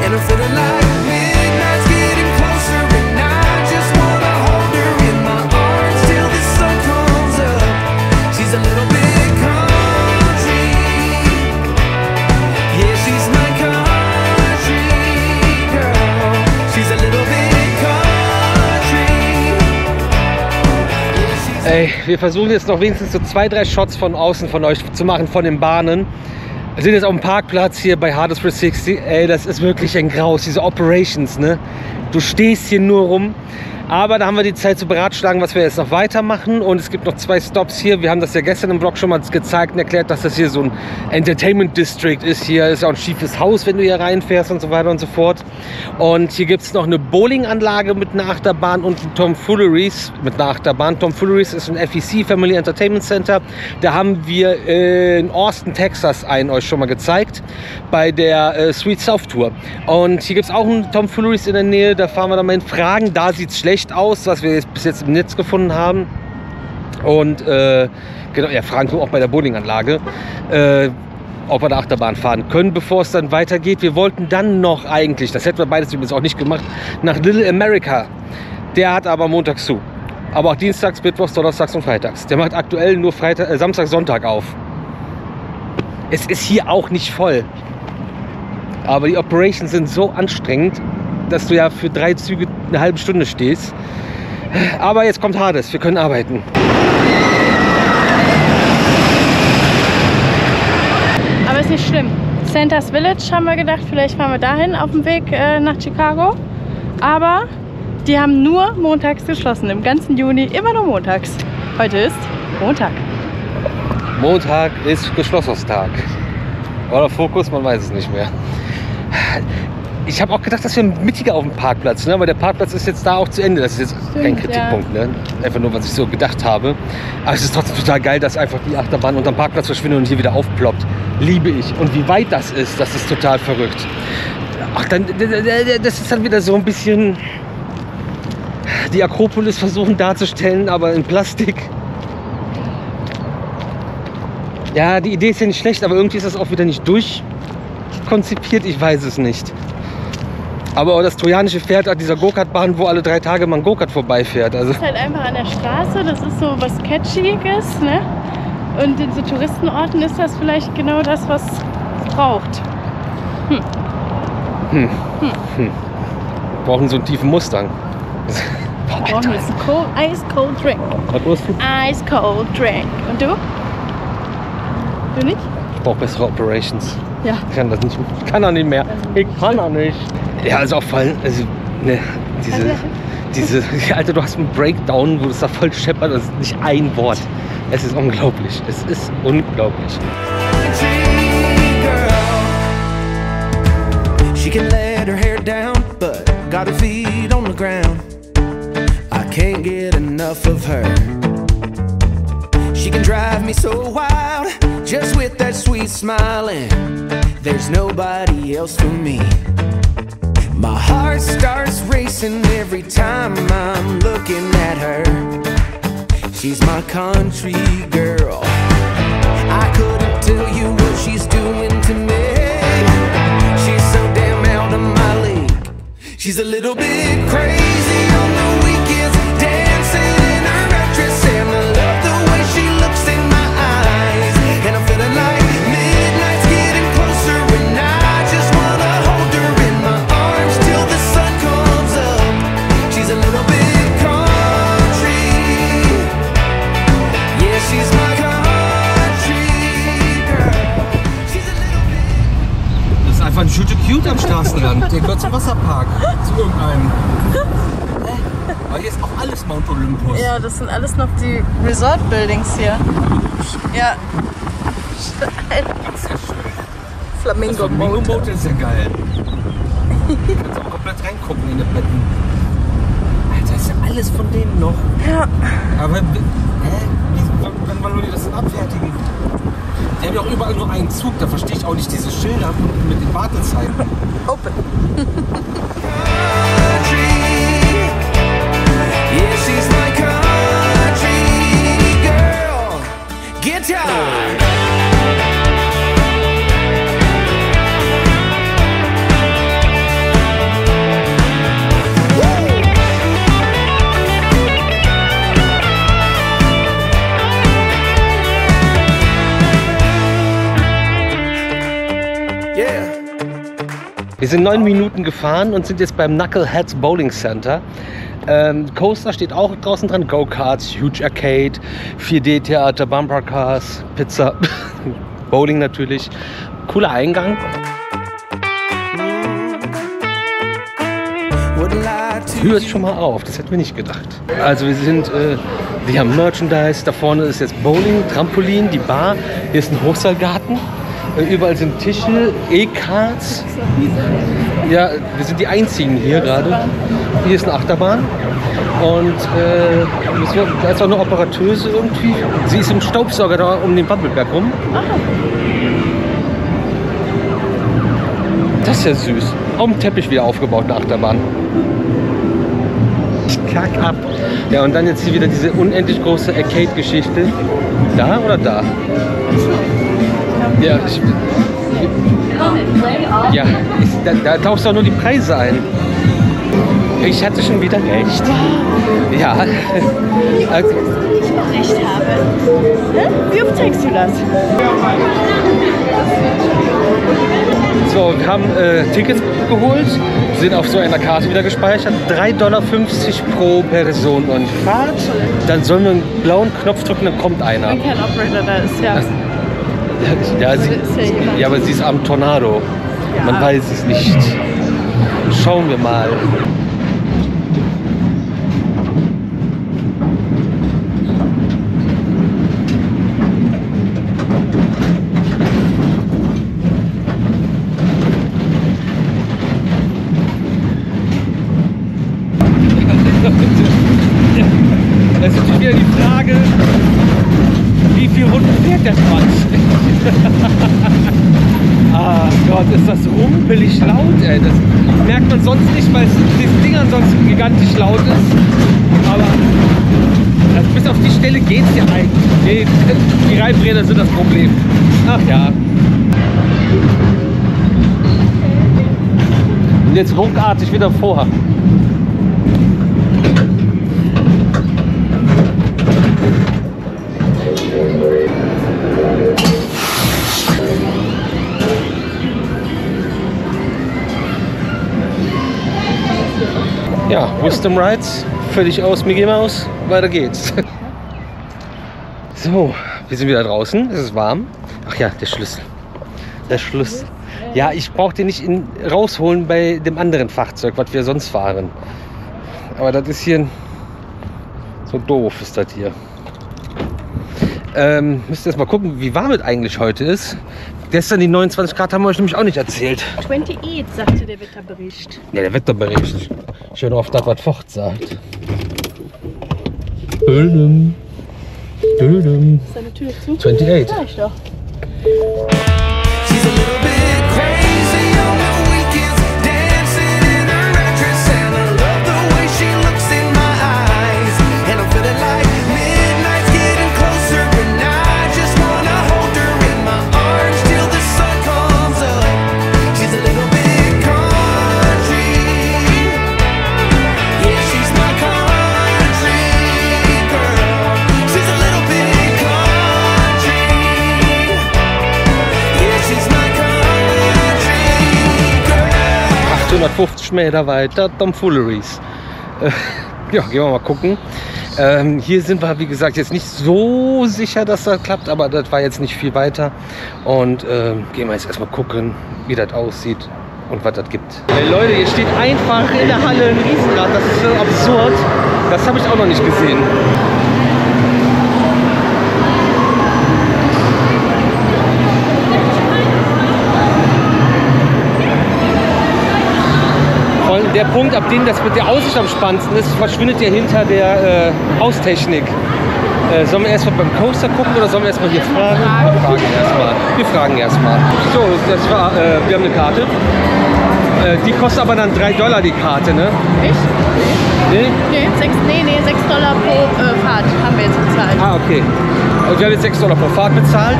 And I'm feeling like midnight's getting closer, and I just wanna hold her in my arms till the sun comes up. She's a little bit country, yeah, she's my country girl. She's a little bit country, yeah, she's Ey, wir versuchen jetzt noch wenigstens so 2, 3 Shots von außen von euch zu machen, von den Bahnen. Wir sind jetzt auf dem Parkplatz hier bei Hardest 360. Ey, das ist wirklich ein Graus, diese Operations, ne? Du stehst hier nur rum. Aber da haben wir die Zeit zu beratschlagen, was wir jetzt noch weitermachen. Und es gibt noch 2 Stops hier. Wir haben das ja gestern im Vlog schon mal gezeigt und erklärt, dass das hier so ein Entertainment District ist. Hier ist auch ein schiefes Haus, wenn du hier reinfährst und so weiter und so fort. Und hier gibt es noch eine Bowlinganlage mit einer Achterbahn und ein Tomfooleries mit einer Achterbahn. Tomfooleries ist ein FEC, Family Entertainment Center. Da haben wir in Austin, Texas euch schon mal gezeigt bei der Sweet South Tour. Und hier gibt es auch ein Tomfooleries in der Nähe. Da fahren wir dann mal hin. Fragen, da sieht es schlecht aus, was wir bis jetzt im Netz gefunden haben. Und genau, ja, fragen wir auch bei der Bowlinganlage, ob wir da Achterbahn fahren können, bevor es dann weitergeht. Wir wollten dann noch eigentlich, das hätten wir beides übrigens auch nicht gemacht, nach Little America. Der hat aber montags zu. Aber auch dienstags, mittwochs, donnerstags und freitags. Der macht aktuell nur Samstag, Sonntag auf. Es ist hier auch nicht voll. Aber die Operations sind so anstrengend, dass du ja für 3 Züge eine halbe Stunde stehst. Aber jetzt kommt Hades, wir können arbeiten. Aber ist nicht schlimm. Santa's Village haben wir gedacht, vielleicht fahren wir dahin auf dem Weg nach Chicago. Aber die haben nur montags geschlossen, im ganzen Juni immer nur montags. Heute ist Montag. Montag ist Geschlossenstag. Oder Fokus, man weiß es nicht mehr. Ich habe auch gedacht, dass wir mittiger auf dem Parkplatz, ne? Aber der Parkplatz ist jetzt da auch zu Ende. Das ist jetzt kein Kritikpunkt, ne? Einfach nur, was ich so gedacht habe. Aber es ist trotzdem total geil, dass einfach die Achterbahn unterm Parkplatz verschwindet und hier wieder aufploppt. Liebe ich. Und wie weit das ist total verrückt. Ach, dann, das ist dann wieder so ein bisschen die Akropolis versuchen darzustellen, aber in Plastik. Ja, die Idee ist ja nicht schlecht, aber irgendwie ist das auch wieder nicht durchkonzipiert. Ich weiß es nicht. Aber auch das trojanische Pferd hat dieser Go-Kart-Bahn, wo alle 3 Tage mal ein Go-Kart vorbeifährt. Also Das ist halt einfach an der Straße, das ist so was Catchiges, ne? Und in so Touristenorten ist das vielleicht genau das, was es braucht. wir brauchen so einen tiefen Mustang. Wir brauchen jetzt einen Ice Cold Drink. Ice Cold Drink. Und du? Du nicht? Ich brauche bessere Operations. Ja. Ich kann das nicht. Ich kann auch nicht mehr. Ich kann auch nicht. Ja, also auch voll. Also, ne, diese. Alter, du hast einen Breakdown, wo es da voll scheppert. Das ist nicht ein Wort. Es ist unglaublich. Es ist unglaublich. She can let her hair down, but got her feet on the ground. I can't get enough. enough of her. She can drive me so wild, just with that sweet smile, and there's nobody else for me. My heart starts racing every time I'm looking at her. She's my country girl. I couldn't tell you what she's doing to me. She's so damn out of my league. She's a little bit crazy on the weekends, dancing in her red dress, and I love the way she looks in my eyes. And I'm feeling like midnight's getting closer, and I just wanna hold her in my arms till the sun comes up. She's a little bit country. Yeah, she's my country girl. She's a little bit. Das ist einfach ein Shooter Cute am Straßenrand. Der gehört zum Wasserpark. Zu irgendeinem. Aber hier ist auch alles Mount Olympus. Ja, das sind alles noch die Resort-Buildings hier. Ja. Das ist ja schön. Das Flamingo Flamingo-Boot ist ja geil. Du kannst auch komplett reingucken in die Betten. Alter, ist ja alles von denen noch. Ja. Aber wann wollen die das denn abfertigen? Die haben ja auch überall nur einen Zug, da verstehe ich auch nicht diese Schilder mit den Wartezeiten. Open. Yeah, she's my country girl. Guitar. Wir sind 9 Minuten gefahren und sind jetzt beim Knuckleheads Bowling Center. Coaster steht auch draußen dran, Go-Karts, Huge Arcade, 4D-Theater, Bumpercars, Pizza, Bowling natürlich. Cooler Eingang. Hör es schon mal auf, das hätten wir nicht gedacht. Also wir haben Merchandise, da vorne ist jetzt Bowling, Trampolin, die Bar, hier ist ein Hochseilgarten. Überall sind Tische, E-Karts. Ja, wir sind die einzigen hier gerade. Hier ist eine Achterbahn. Und da ist auch eine Operateuse irgendwie. Sie ist im Staubsauger da um den Pappelberg rum. Das ist ja süß. Auf dem Teppich wieder aufgebaut, eine Achterbahn. Ich kack ab. Ja, und dann jetzt hier wieder diese unendlich große Arcade-Geschichte. Da oder da? Ja, da tauchst du auch nur die Preise ein. Ich hatte schon wieder recht. Ja. Also, Ich immer recht habe. Wie oft zeigst du das? So, wir haben Tickets geholt, sind auf so einer Karte wieder gespeichert. 3,50 $ pro Person und Fahrt. Dann sollen wir einen blauen Knopf drücken, dann kommt einer. Wenn kein Operator da ist, ja. Ja, aber sie ist am Tornado. Ja. Man weiß es nicht. Schauen wir mal. Das ist natürlich wieder die Frage, wie viel Runden fährt der Schwanz? Ah Gott, ist das rumpelig laut, ey. Das merkt man sonst nicht, weil es diesen Dingern sonst gigantisch laut ist. Aber bis auf die Stelle geht es ja eigentlich. Die Reibräder sind das Problem. Ach ja. Und jetzt ruckartig wieder vor. Ja, Wisdom Rides, völlig aus Mickey Mouse, weiter geht's. So, wir sind wieder draußen, es ist warm. Ach ja, der Schlüssel. Der Schlüssel. Ja, ich brauche den nicht rausholen bei dem anderen Fahrzeug, was wir sonst fahren. Aber das ist hier so doof, ist das hier. Müsst ihr erst mal gucken, wie warm es eigentlich heute ist. Gestern die 29 Grad haben wir euch nämlich auch nicht erzählt. 28, sagte der Wetterbericht. Ja, der Wetterbericht. Ich höre nur auf das, was Fort sagt. Dödüm. Dödüm. Ist deine Tür zu? 28. Ja, ich doch. She's a little bit crazy on the weekends, dancing in her red dress, and I love the way she looks in my eyes. And I'm feeling like midnight's getting closer, and I just wanna hold her in my arms till the sun comes up. She's a little bit country, yeah, she's my country girl. She's a little bit country, yeah, she's my country girl. 850 Meter weiter, Tomfooleries. Ja, gehen wir mal gucken. Hier sind wir, wie gesagt, jetzt nicht so sicher, dass das klappt, aber das war jetzt nicht viel weiter. Und gehen wir jetzt erstmal gucken, wie das aussieht und was das gibt. Hey Leute, hier steht einfach in der Halle ein Riesenrad. Das ist so absurd. Das habe ich auch noch nicht gesehen. Und der Punkt, ab dem das mit der Aussicht am spannendsten ist, verschwindet ja hinter der Haustechnik. Sollen wir erstmal beim Coaster gucken oder sollen wir erstmal hier fragen? Wir fragen erstmal. So, das war, wir haben eine Karte. Die kostet aber dann $3 die Karte, ne? Ich? Nee? Nee, $6 pro Fahrt haben wir jetzt bezahlt. Ah, okay. Wir haben jetzt $6 pro Fahrt bezahlt.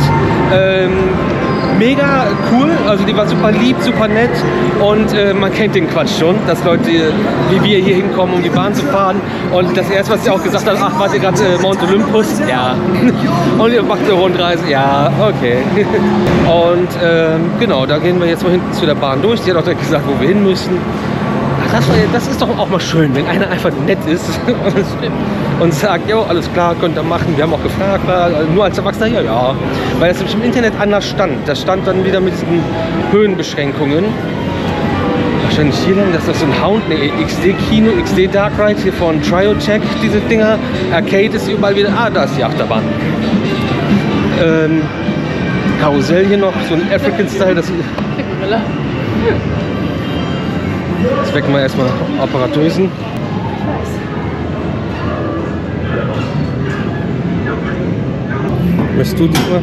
Mega cool, also die war super lieb, super nett und man kennt den Quatsch schon, dass Leute wie wir hier hinkommen, um die Bahn zu fahren. Und das erste, was sie auch gesagt hat, ach, wart ihr gerade Mount Olympus? Ja. Und ihr macht eine Rundreise? Ja, okay. Und genau, da gehen wir jetzt mal hinten zu der Bahn durch. Sie hat auch direkt gesagt, wo wir hin müssen. Das ist doch auch mal schön, wenn einer einfach nett ist und sagt, jo, alles klar, könnt ihr machen. Wir haben auch gefragt, nur als Erwachsener hier, ja. Weil es nämlich im Internet anders stand. Das stand dann wieder mit diesen Höhenbeschränkungen. Wahrscheinlich hier lang, das ist so ein Hound, ne, XD-Kino, XD Dark Ride hier von Trio-Check, diese Dinger. Arcade ist überall wieder, da ist die Achterbahn. Karussell hier noch, so ein African-Style, das Jetzt wecken wir erstmal Apparatösen. Möchtest du die Uhr?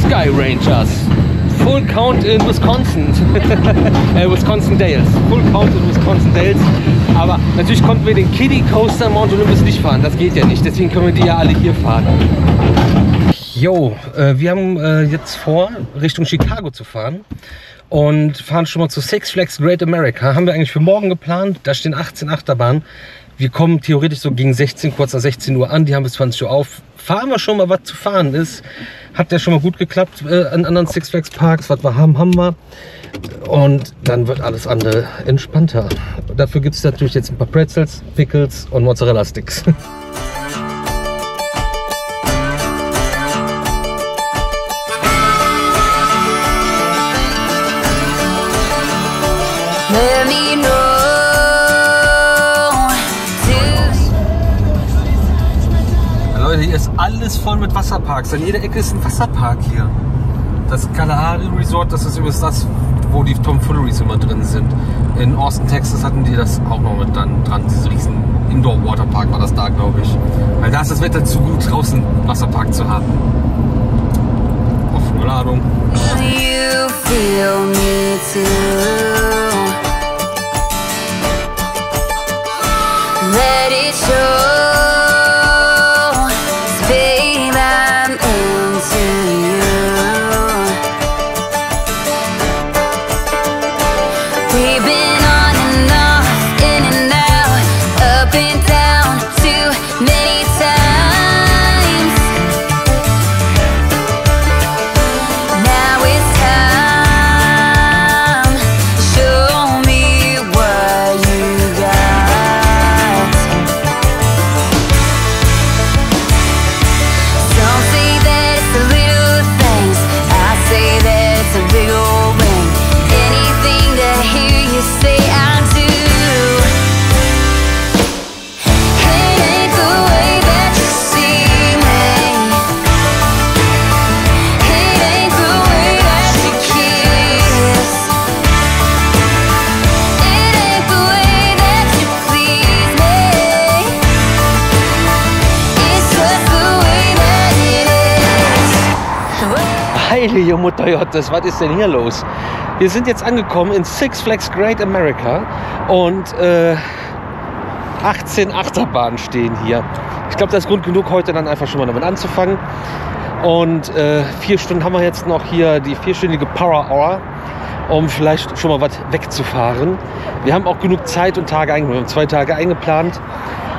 Sky Rangers. Full count in Wisconsin. Wisconsin Dales. Full count in Wisconsin Dales. Aber natürlich konnten wir den Kiddie Coaster Mount Olympus nicht fahren. Das geht ja nicht. Deswegen können wir die ja alle hier fahren. Jo, wir haben jetzt vor, Richtung Chicago zu fahren. Und fahren schon mal zu Six Flags Great America. Haben wir eigentlich für morgen geplant. Da stehen 18 Achterbahnen. Wir kommen theoretisch so gegen 16, kurz nach 16 Uhr an. Die haben bis 20 Uhr auf. Fahren wir schon mal, was zu fahren ist. Hat ja schon mal gut geklappt an anderen Six Flags Parks. Was wir haben, haben wir. Und dann wird alles andere entspannter. Dafür gibt es natürlich jetzt ein paar Pretzels, Pickles und Mozzarella Sticks. Leute, hier ist alles voll mit Wasserparks. An jeder Ecke ist ein Wasserpark hier. Das Kalahari Resort, das ist übrigens das, wo die Tomfooleries immer drin sind. In Austin, Texas hatten die das auch noch mit dran. Diese riesen Indoor Waterpark war das da, glaube ich. Weil da ist das Wetter zu gut, draußen Wasserpark zu haben. Offene Ladung. You feel me too. Let it show. Babe, I'm into you. We've been on and off, in and out, up and down too many times. Now it's time. heilige Mutter Gottes, was ist denn hier los? Wir sind jetzt angekommen in Six Flags Great America und 18 Achterbahnen stehen hier. Ich glaube, das ist Grund genug, heute dann einfach schon mal damit anzufangen. Und 4 Stunden haben wir jetzt noch hier, die 4-stündige Power Hour, um vielleicht schon mal was wegzufahren. Wir haben auch genug Zeit und Tage eingeplant. Wir haben 2 Tage eingeplant.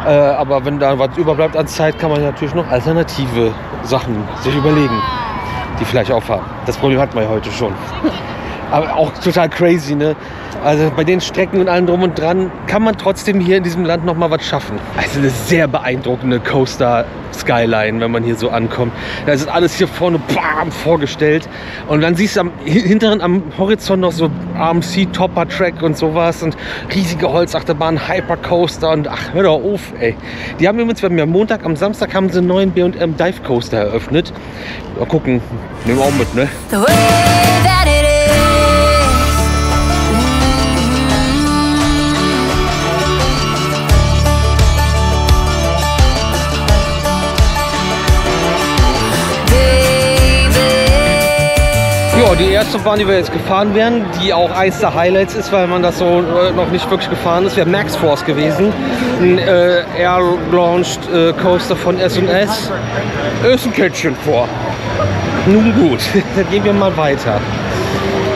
Aber wenn da was überbleibt an Zeit, kann man natürlich noch alternative Sachen sich überlegen, die vielleicht aufhaben. Das Problem hatten wir ja heute schon. Aber auch total crazy, ne? Also bei den Strecken und allem drum und dran kann man trotzdem hier in diesem Land noch mal was schaffen. Also eine sehr beeindruckende Coaster-Skyline, wenn man hier so ankommt. Da ist alles hier vorne bam, vorgestellt. Und dann siehst du am hinteren am Horizont noch so AMC-Topper-Track und sowas und riesige Holzachterbahnen, Hypercoaster und ach, hör doch auf, ey. Die haben übrigens, wir haben ja Montag, am Samstag haben sie einen neuen B&M Dive Coaster eröffnet. Mal gucken, nehmen wir auch mit, ne? The way that it is. Ja, die erste Bahn, die wir jetzt gefahren wären, die auch eins der Highlights ist, weil man das so noch nicht wirklich gefahren ist, wäre Max Force gewesen. Ein Air-Launched Coaster von S&S. Ist ein Kettchen vor. Nun gut, dann gehen wir mal weiter.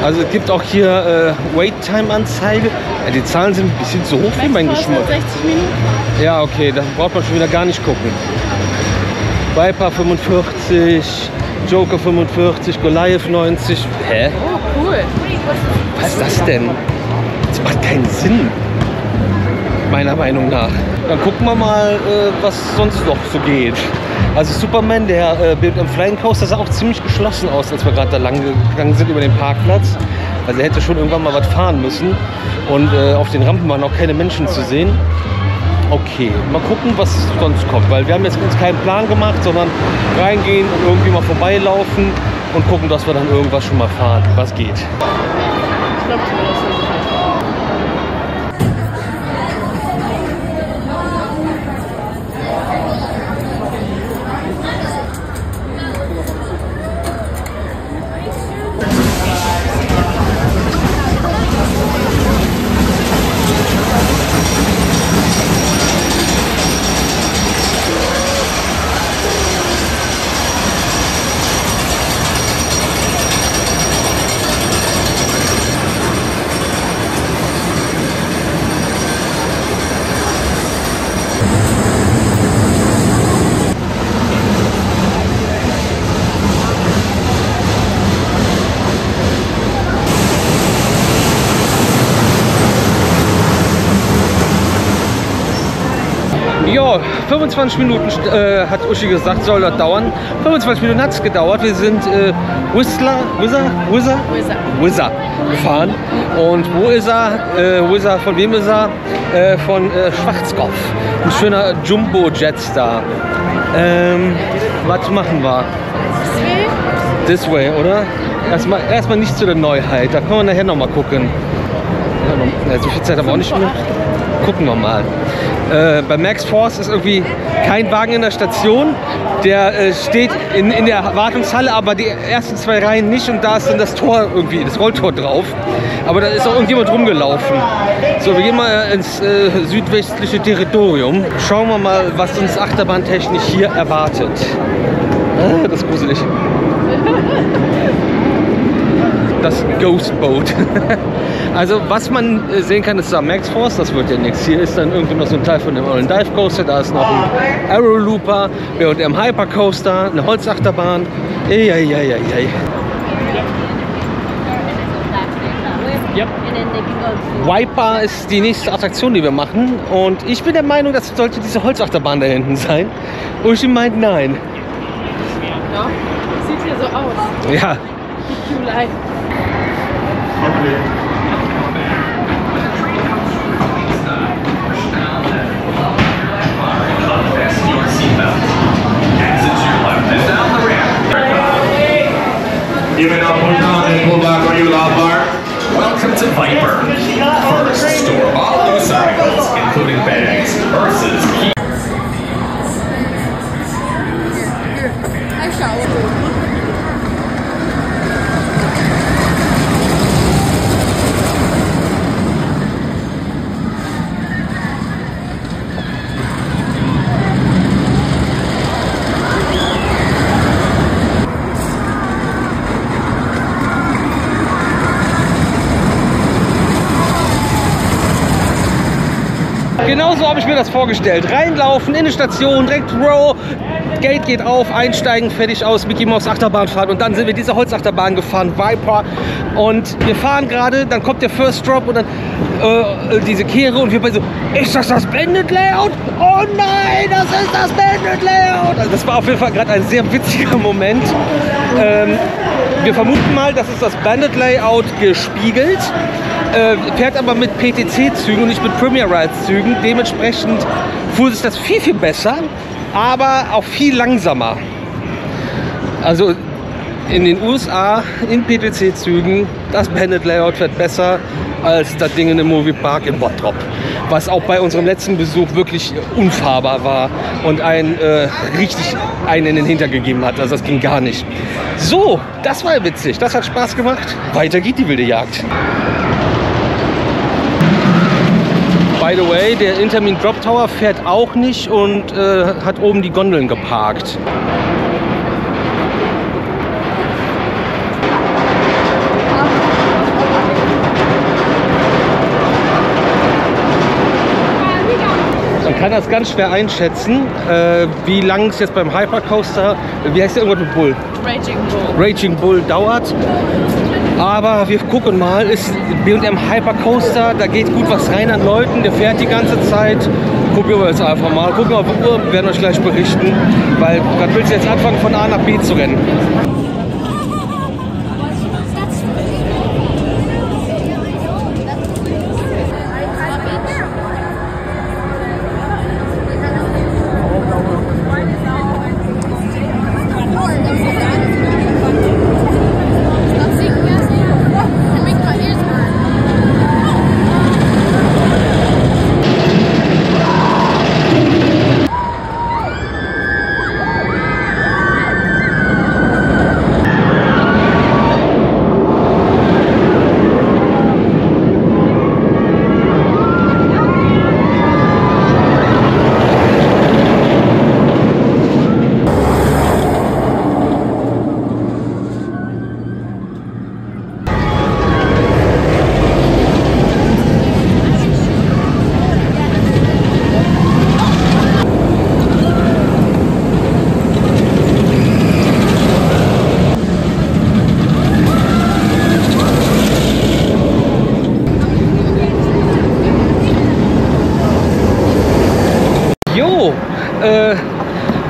Also es gibt auch hier Wait-Time-Anzeige. Ja, die Zahlen sind ein bisschen zu hoch für meinen Geschmack. 60 Minuten. Ja, okay, da braucht man schon wieder gar nicht gucken. Viper 45, Joker 45, Goliath 90. Hä? Oh, cool. Was ist das denn? Das macht keinen Sinn. Meiner Meinung nach. Dann gucken wir mal, was sonst noch so geht. Also Superman, der B&M Flying Coaster, sah auch ziemlich geschlossen aus, als wir gerade da lang gegangen sind über den Parkplatz. Also er hätte schon irgendwann mal was fahren müssen. Und auf den Rampen waren auch keine Menschen zu sehen. Okay, mal gucken, was sonst kommt. Weil wir haben jetzt uns keinen Plan gemacht, sondern reingehen und irgendwie mal vorbeilaufen und gucken, dass wir dann irgendwas schon mal fahren, was geht. Ich glaube, das ist so. Ja, 25 Minuten hat Uschi gesagt, soll das dauern. 25 Minuten hat es gedauert. Wir sind Whistler gefahren. Und wo ist er? Whistler, von wem ist er? Von Schwarzkopf. Ein schöner Jumbo-Jetstar. Was machen wir? This way, oder? Erstmal nicht zu der Neuheit. Da können wir nachher noch mal gucken. Ja, so viel Zeit haben wir auch nicht mehr. Gucken wir mal. Bei Max Force ist irgendwie kein Wagen in der Station. Der steht in der Wartungshalle, aber die ersten 2 Reihen nicht. Und da ist dann das Tor irgendwie, das Rolltor drauf. Aber da ist auch irgendjemand rumgelaufen. So, wir gehen mal ins südwestliche Territorium. Schauen wir mal, was uns achterbahntechnisch hier erwartet. Das ist gruselig. Das Ghost Boat. Also was man sehen kann, ist da Max Force, das wird ja nichts. Hier ist dann irgendwie noch so ein Teil von dem All Dive Coaster, da ist noch ein Arrow Looper, B&M Hyper Coaster, eine Holzachterbahn. Eieieiei. Yep. Viper ist die nächste Attraktion, die wir machen. Und ich bin der Meinung, das sollte diese Holzachterbahn da hinten sein. Uschi meint nein. Ja, sieht hier so aus. Ja. July. Give it up one time and pull back on you, loud bar. Welcome to Viper. First, store-bought loose items, including bags, purses, keys. Genauso habe ich mir das vorgestellt. Reinlaufen, in eine Station, direkt Row, Gate geht auf, einsteigen, fertig aus, Mickey Mouse Achterbahn fahren. Und dann sind wir diese Holzachterbahn gefahren, Viper. Und wir fahren gerade, dann kommt der First Drop und dann diese Kehre und wir beide so, ist das Bandit Layout? Oh nein, das ist das Bandit Layout! Also das war auf jeden Fall gerade ein sehr witziger Moment. Wir vermuten mal, das ist das Bandit Layout gespiegelt. Fährt aber mit PTC-Zügen und nicht mit Premier Rides-Zügen. Dementsprechend fuhr sich das viel, viel besser, aber auch viel langsamer. Also in den USA, in PTC-Zügen, das Bandit Layout fährt besser als das Ding in dem Moviepark in Bottrop. Was auch bei unserem letzten Besuch wirklich unfahrbar war und richtig einen in den Hintern gegeben hat. Also das ging gar nicht. So, das war witzig. Das hat Spaß gemacht. Weiter geht die wilde Jagd. By the way, der Intermin Drop Tower fährt auch nicht und hat oben die Gondeln geparkt. Man kann das ganz schwer einschätzen, wie lang es jetzt beim Hypercoaster, wie heißt der irgendwas mit Bull? Raging Bull dauert. Aber wir gucken mal, ist B&M Hypercoaster, da geht gut was rein an Leuten, der fährt die ganze Zeit. Gucken wir jetzt einfach mal, gucken wir auf die Uhr, werden euch gleich berichten, weil dann willst du jetzt anfangen von A nach B zu rennen.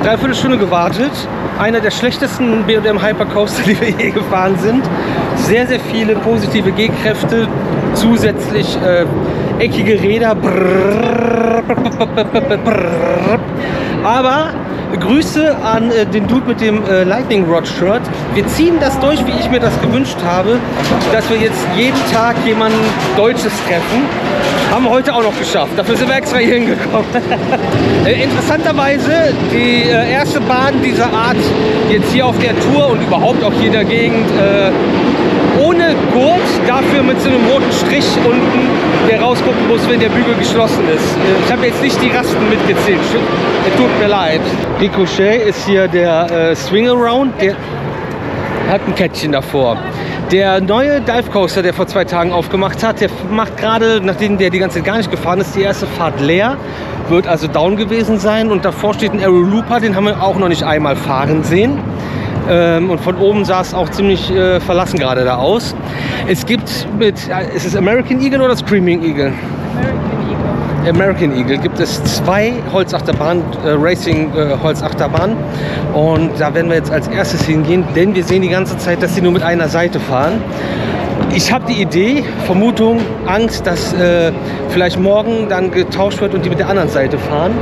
Dreiviertel Stunde gewartet. Einer der schlechtesten B&M Hypercoaster, die wir je gefahren sind. Sehr, sehr viele positive G-Kräfte, zusätzlich eckige Räder. Aber Grüße an den Dude mit dem Lightning Rod Shirt. Wir ziehen das durch, wie ich mir das gewünscht habe, dass wir jetzt jeden Tag jemanden Deutsches treffen. Haben wir heute auch noch geschafft. Dafür sind wir extra hier hingekommen. Interessanterweise die erste Bahn dieser Art jetzt hier auf der Tour und überhaupt auch hier in der Gegend ohne Gurt, dafür mit so einem roten Strich unten, der rausgucken muss, wenn der Bügel geschlossen ist. Ich habe jetzt nicht die Rasten mitgezählt. Tut mir leid. Ricochet ist hier der Swing Around. Der hat ein Kettchen davor. Der neue Dive Coaster, der vor 2 Tagen aufgemacht hat, der macht gerade, nachdem der die ganze Zeit gar nicht gefahren ist, die erste Fahrt leer. Wird also down gewesen sein. Und davor steht ein Aero Looper, den haben wir auch noch nicht einmal fahren sehen. Und von oben sah es auch ziemlich verlassen gerade da aus. Es gibt ist es American Eagle oder Screaming Eagle? American Eagle gibt es 2 Holzachterbahnen, Racing-Holzachterbahnen. Und da werden wir jetzt als erstes hingehen, denn wir sehen die ganze Zeit, dass sie nur mit einer Seite fahren. Ich habe die Idee, Vermutung, Angst, dass vielleicht morgen dann getauscht wird und die mit der anderen Seite fahren.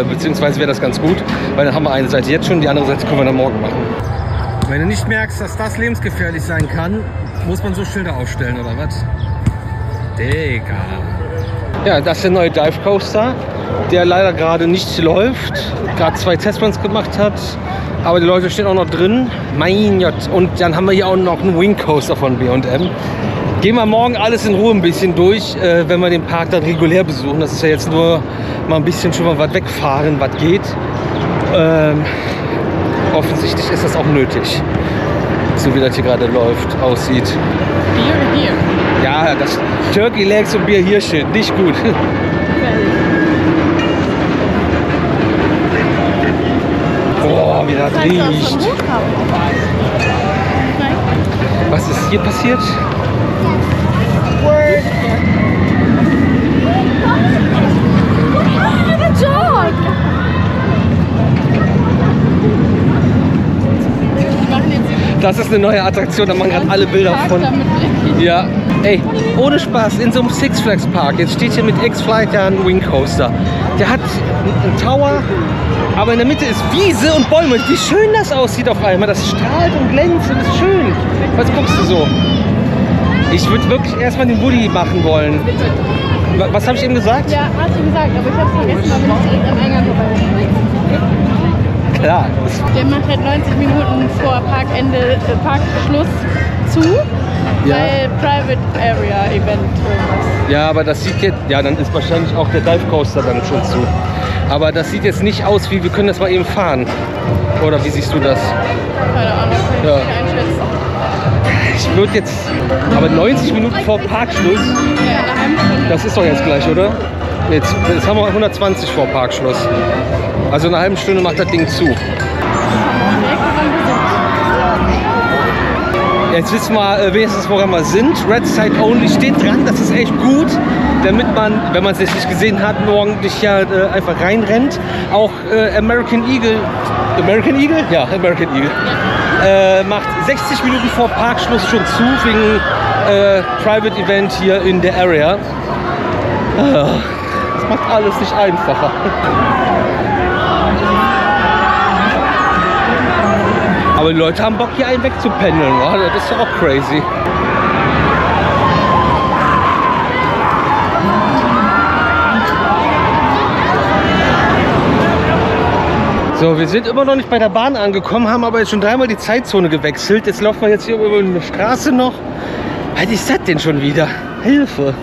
Beziehungsweise wäre das ganz gut, weil dann haben wir eine Seite jetzt schon, die andere Seite können wir dann morgen machen. Wenn du nicht merkst, dass das lebensgefährlich sein kann, muss man so Schilder aufstellen, oder was? Digga. Ja, das ist der neue Dive Coaster, der leider gerade nicht läuft, gerade 2 Testruns gemacht hat, aber die Leute stehen auch noch drin. Mein Gott. Und dann haben wir hier auch noch einen Wing Coaster von B&M. Gehen wir morgen alles in Ruhe ein bisschen durch, wenn wir den Park dann regulär besuchen. Das ist ja jetzt nur mal ein bisschen schon mal was wegfahren, was geht. Offensichtlich ist das auch nötig, so wie das hier gerade läuft, aussieht. Bier hier. Ja, das Turkey Legs und Bier hier steht nicht gut. Okay. wie das riecht. Was ist hier passiert? Das ist eine neue Attraktion, da machen gerade alle Bilder von. Ja, ey, ohne Spaß, in so einem Six Flags Park. Jetzt steht hier mit X-Flight ja ein Wing Coaster. Der hat einen Tower, aber in der Mitte ist Wiese und Bäume. Wie schön das aussieht auf einmal. Das strahlt und glänzt und ist schön. Was guckst du so? Ich würde wirklich erstmal den Woody machen wollen. Was habe ich eben gesagt? Ja, hast du gesagt, aber ich habe es vergessen, weil wir nicht direkt am Eingang vorbei. Klar. Der macht halt 90 Minuten vor Parkende, Parkschluss zu, weil Private Area Event irgendwas. Ja, aber das sieht jetzt, ja, dann ist wahrscheinlich auch der Dive Coaster dann schon zu. Aber das sieht jetzt nicht aus, wie wir können das mal eben fahren. Oder wie siehst du das? Keine Ahnung, kann ich nicht einschätzen. Ich würde jetzt, aber 90 Minuten vor Parkschluss, Ja, eine halbe Stunde. das ist doch jetzt gleich, oder? Jetzt haben wir 120 vor Parkschluss. Also in einer halben Stunde macht das Ding zu. Jetzt wissen wir wenigstens, woran wir sind. Red Side Only steht dran, das ist echt gut, damit man, wenn man es jetzt nicht gesehen hat, morgendlich ja einfach reinrennt. Auch American Eagle, Ja, American Eagle. Macht 60 Minuten vor Parkschluss schon zu, wegen Private Event hier in der Area. Das macht alles nicht einfacher. Aber die Leute haben Bock, hier einen wegzupendeln, oder? Das ist ja auch crazy. So, wir sind immer noch nicht bei der Bahn angekommen, haben aber jetzt schon dreimal die Zeitzone gewechselt. Jetzt laufen wir jetzt hier über eine Straße noch. Was ist das denn schon wieder? Hilfe!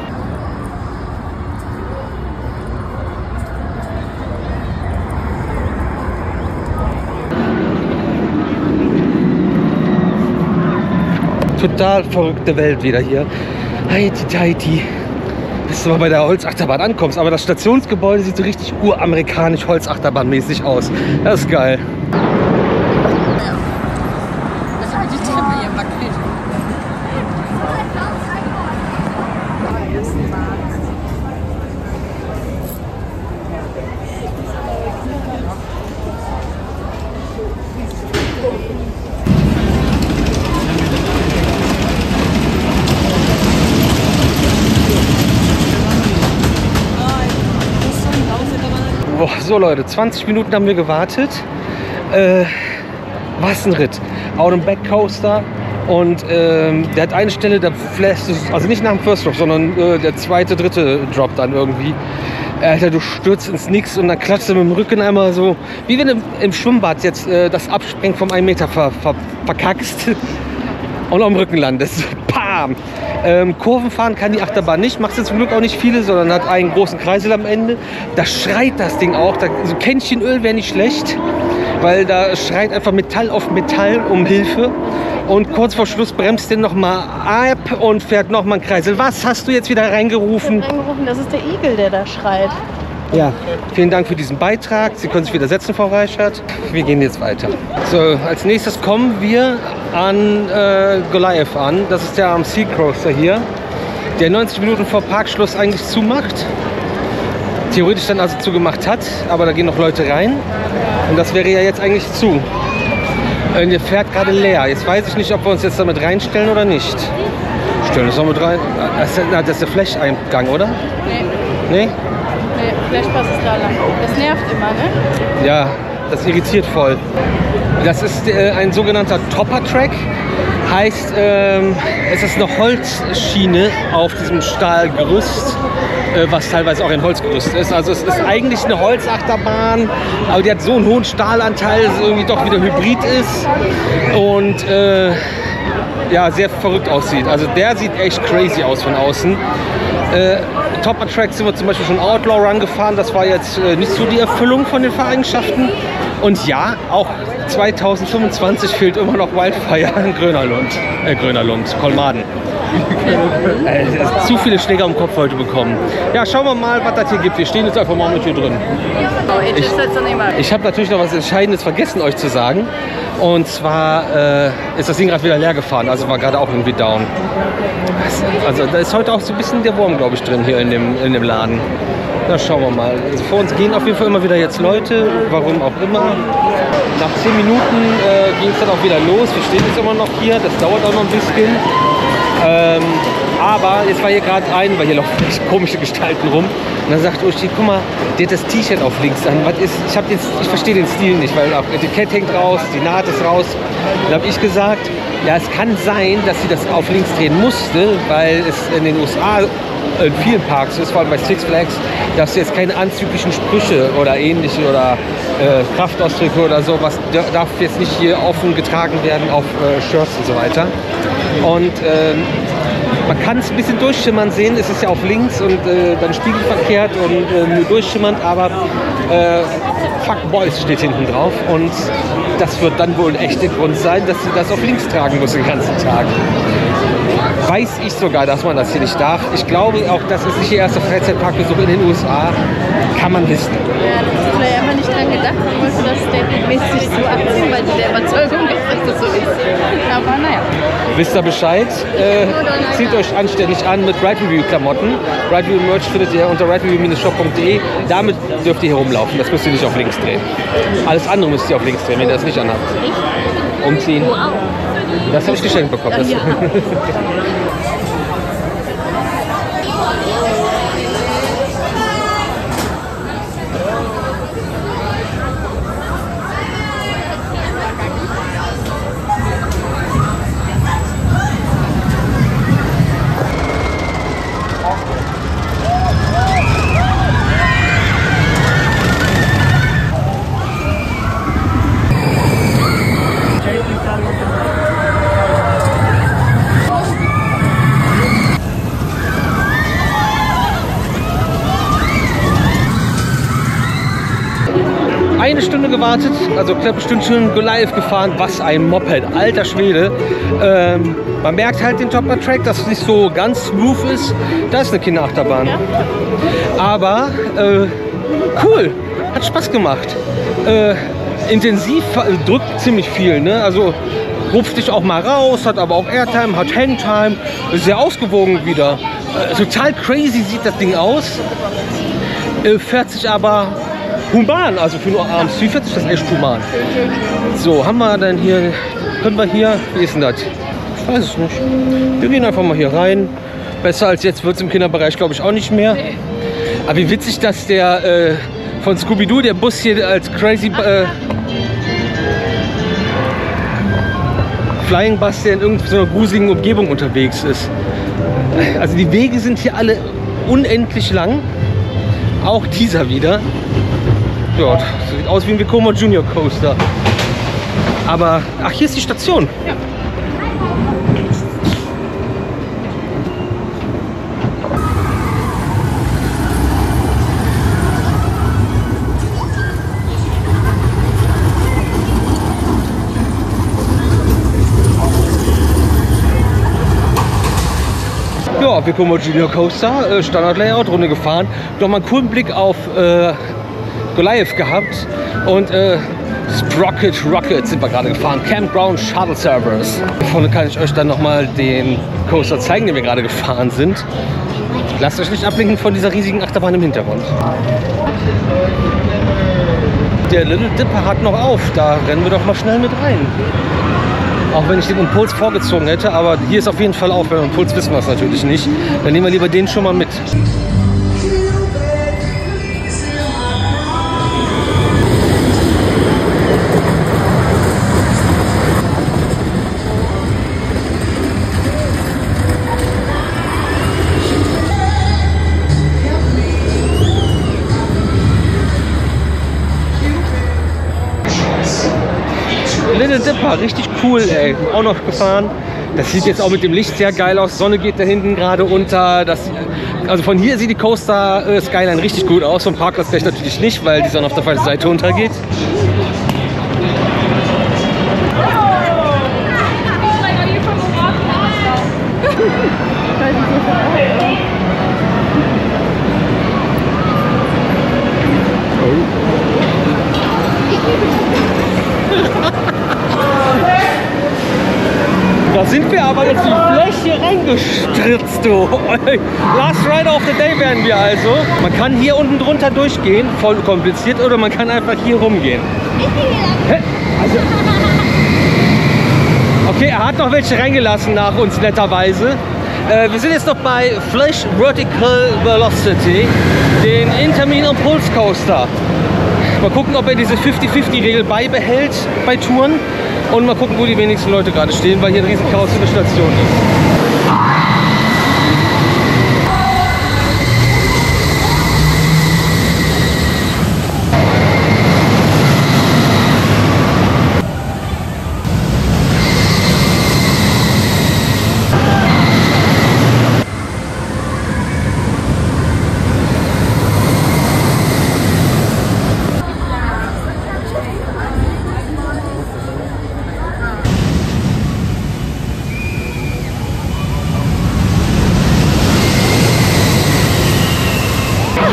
Total verrückte Welt wieder hier. Haiti. Bis du mal bei der Holzachterbahn ankommst. Aber das Stationsgebäude sieht so richtig uramerikanisch Holzachterbahn-mäßig aus. Das ist geil. Boah, so Leute, 20 Minuten haben wir gewartet. Was ein Ritt. Out and Back Coaster. Und der hat eine Stelle, da flasht es, also nicht nach dem First Drop, sondern der zweite, dritte Drop dann irgendwie. Alter, du stürzt ins Nix und dann klatscht du mit dem Rücken einmal so, wie wenn du im Schwimmbad jetzt das Abspringen vom 1 Meter verkackst und am Rücken landest. Pam! Kurven fahren kann die Achterbahn nicht, macht sie zum Glück auch nicht viele, sondern hat einen großen Kreisel am Ende. Da schreit das Ding auch, so Kännchenöl wäre nicht schlecht, weil da schreit einfach Metall auf Metall um Hilfe. Und kurz vor Schluss bremst den noch mal ab und fährt noch mal einen Kreisel. Was hast du jetzt wieder reingerufen? Das ist der Igel, der da schreit. Ja, vielen Dank für diesen Beitrag. Sie können sich wieder setzen, Frau Reichert. Wir gehen jetzt weiter. So, als nächstes kommen wir an Goliath an. Das ist der Sea Coaster hier, der 90 Minuten vor Parkschluss eigentlich zumacht. Theoretisch dann also zugemacht hat, aber da gehen noch Leute rein. Und das wäre ja jetzt eigentlich zu. Und der fährt gerade leer. Jetzt weiß ich nicht, ob wir uns jetzt damit reinstellen oder nicht. Stellen uns noch mit rein. Das ist der Flash-Eingang, oder? Nee. Nee? Nee, Flashpass ist da lang. Das nervt immer, ne? Ja, das irritiert voll. Das ist ein sogenannter Topper-Track. Heißt, es ist eine Holzschiene auf diesem Stahlgerüst, was teilweise auch ein Holzgerüst ist. Also es ist eigentlich eine Holzachterbahn, aber die hat so einen hohen Stahlanteil, dass es irgendwie doch wieder Hybrid ist und ja, sehr verrückt aussieht. Also der sieht echt crazy aus von außen. Topper Track sind wir zum Beispiel schon Outlaw Run gefahren. Das war jetzt nicht so die Erfüllung von den Fahreigenschaften. Und ja, auch 2025 fehlt immer noch Wildfire in Grönerlund, Kolmaden. Zu viele Schläger am Kopf heute bekommen. Ja, schauen wir mal, was das hier gibt. Wir stehen jetzt einfach mal mit hier drin. Ich habe natürlich noch was Entscheidendes vergessen, euch zu sagen. Und zwar ist das Ding gerade wieder leer gefahren, also war gerade auch irgendwie down. Also da ist heute auch so ein bisschen der Wurm, glaube ich, drin hier in dem Laden. Na, schauen wir mal. Also vor uns gehen auf jeden Fall immer wieder jetzt Leute, warum auch immer. Nach 10 Minuten ging es dann auch wieder los. Wir stehen jetzt immer noch hier, das dauert auch noch ein bisschen. Aber jetzt war hier gerade weil hier laufen echt komische Gestalten rum. Und dann sagt Uschi, guck mal, der hat das T-Shirt auf links an. Was ist? Ich verstehe den Stil nicht, weil auch Etikett hängt raus, die Naht ist raus. Dann habe ich gesagt, ja, es kann sein, dass sie das auf links drehen musste, weil es in den USA in vielen Parks ist, vor allem bei Six Flags, dass jetzt keine anzüglichen Sprüche oder ähnliche oder Kraftausdrücke oder sowas darf jetzt nicht hier offen getragen werden auf Shirts und so weiter. Und man kann es ein bisschen durchschimmern sehen, es ist ja auf links und dann spiegelverkehrt und nur durchschimmernd, aber Fuck Boys steht hinten drauf und das wird dann wohl ein echter Grund sein, dass sie das auf links tragen muss den ganzen Tag. Weiß ich sogar, dass man das hier nicht darf. Ich glaube auch, das ist nicht der erste Freizeitparkbesuch in den USA. Kann man wissen. Ja, das ist vielleicht einfach nicht dran gedacht. Man wollte das statementmäßig so abziehen, weil sie der Überzeugung ist, dass das so ist. Aber naja. Wisst ihr Bescheid? Zieht euch anständig an mit Ride Review Klamotten. Ride Review Merch findet ihr unter ridereview-shop.de. Damit dürft ihr hier rumlaufen. Das müsst ihr nicht auf links drehen. Alles andere müsst ihr auf links drehen, wenn ihr das nicht anhabt. Umziehen. Das habe ich geschenkt bekommen. Das eine Stunde gewartet, also knapp Stündchen Goliath gefahren, was ein Moped, alter Schwede. Man merkt halt den Top-Track, dass es nicht so ganz smooth ist. Da ist eine Kinderachterbahn. Ja. Aber cool, hat Spaß gemacht. Intensiv, drückt ziemlich viel, ne? Also ruft dich auch mal raus, hat aber auch Airtime, hat Hangtime, ist sehr ausgewogen wieder. Total crazy sieht das Ding aus, fährt sich aber human, also für nur abends fährt sich das echt human. So, haben wir dann hier, können wir hier, wie ist denn das? Ich weiß es nicht. Wir gehen einfach mal hier rein. Besser als jetzt wird es im Kinderbereich, glaube ich, auch nicht mehr. Aber wie witzig, dass der von Scooby-Doo, der Bus hier als Crazy Flying Bus, der in irgendeiner gruseligen Umgebung unterwegs ist. Also die Wege sind hier alle unendlich lang. Auch dieser wieder. Ja, das sieht aus wie ein Vekoma Junior Coaster. Aber, ach, hier ist die Station. Ja. Ja, Vekoma Junior Coaster, Standard Layout, Runde gefahren. Nochmal einen coolen Blick auf Goliath gehabt und Sprocket Rocket sind wir gerade gefahren. Campground Shuttle Servers. Vorne kann ich euch dann nochmal den Coaster zeigen, den wir gerade gefahren sind. Lasst euch nicht ablenken von dieser riesigen Achterbahn im Hintergrund. Der Little Dipper hat noch auf, da rennen wir doch mal schnell mit rein. Auch wenn ich den Impuls vorgezogen hätte, aber hier ist auf jeden Fall auf. Beim Impuls wissen wir es natürlich nicht. Dann nehmen wir lieber den schon mal mit. Little Dipper, richtig cool, ey. Auch noch gefahren. Das sieht jetzt auch mit dem Licht sehr geil aus. Sonne geht da hinten gerade unter. Also von hier sieht die Coaster Skyline richtig gut aus. Vom Parkplatz gleich natürlich nicht, weil die Sonne auf der falschen Seite untergeht. sind wir aber jetzt die Fläche reingestritzt, du. Last Ride of the Day werden wir also. Man kann hier unten drunter durchgehen, voll kompliziert, oder man kann einfach hier rumgehen. Hä? Also, okay, er hat noch welche reingelassen nach uns, netterweise. Wir sind jetzt noch bei Flash Vertical Velocity, den Intamin Impulse Coaster. Mal gucken, ob er diese 50-50-Regel beibehält bei Touren. Und mal gucken, wo die wenigsten Leute gerade stehen, weil hier ein riesen Chaos in der Station ist.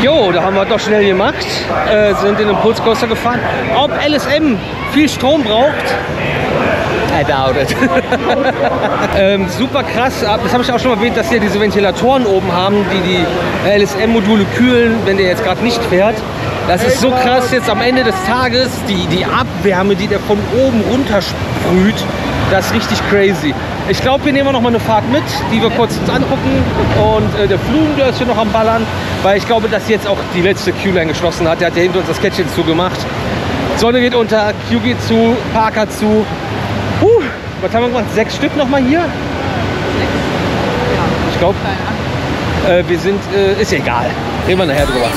Jo, da haben wir doch schnell gemacht, sind in den Impulse Coaster gefahren. Ob LSM viel Strom braucht, I doubt it. Super krass, das habe ich auch schon mal erwähnt, dass hier diese Ventilatoren oben haben, die die LSM-Module kühlen, wenn der jetzt gerade nicht fährt. Das ist so krass jetzt am Ende des Tages, die Abwärme, die der von oben runter sprüht, das ist richtig crazy. Ich glaube, wir nehmen noch mal eine Fahrt mit, die wir kurz uns angucken. Und der Flug, der ist hier noch am Ballern, weil ich glaube, dass jetzt auch die letzte Q-Line geschlossen hat. Der hat ja hinter uns das Kettchen zugemacht. Sonne geht unter, Q geht zu, Parker zu. Was haben wir gemacht? 6 Stück noch mal hier? 6? Ja. Ich glaube. Wir sind, ist ja egal. Reden wir nachher drüber.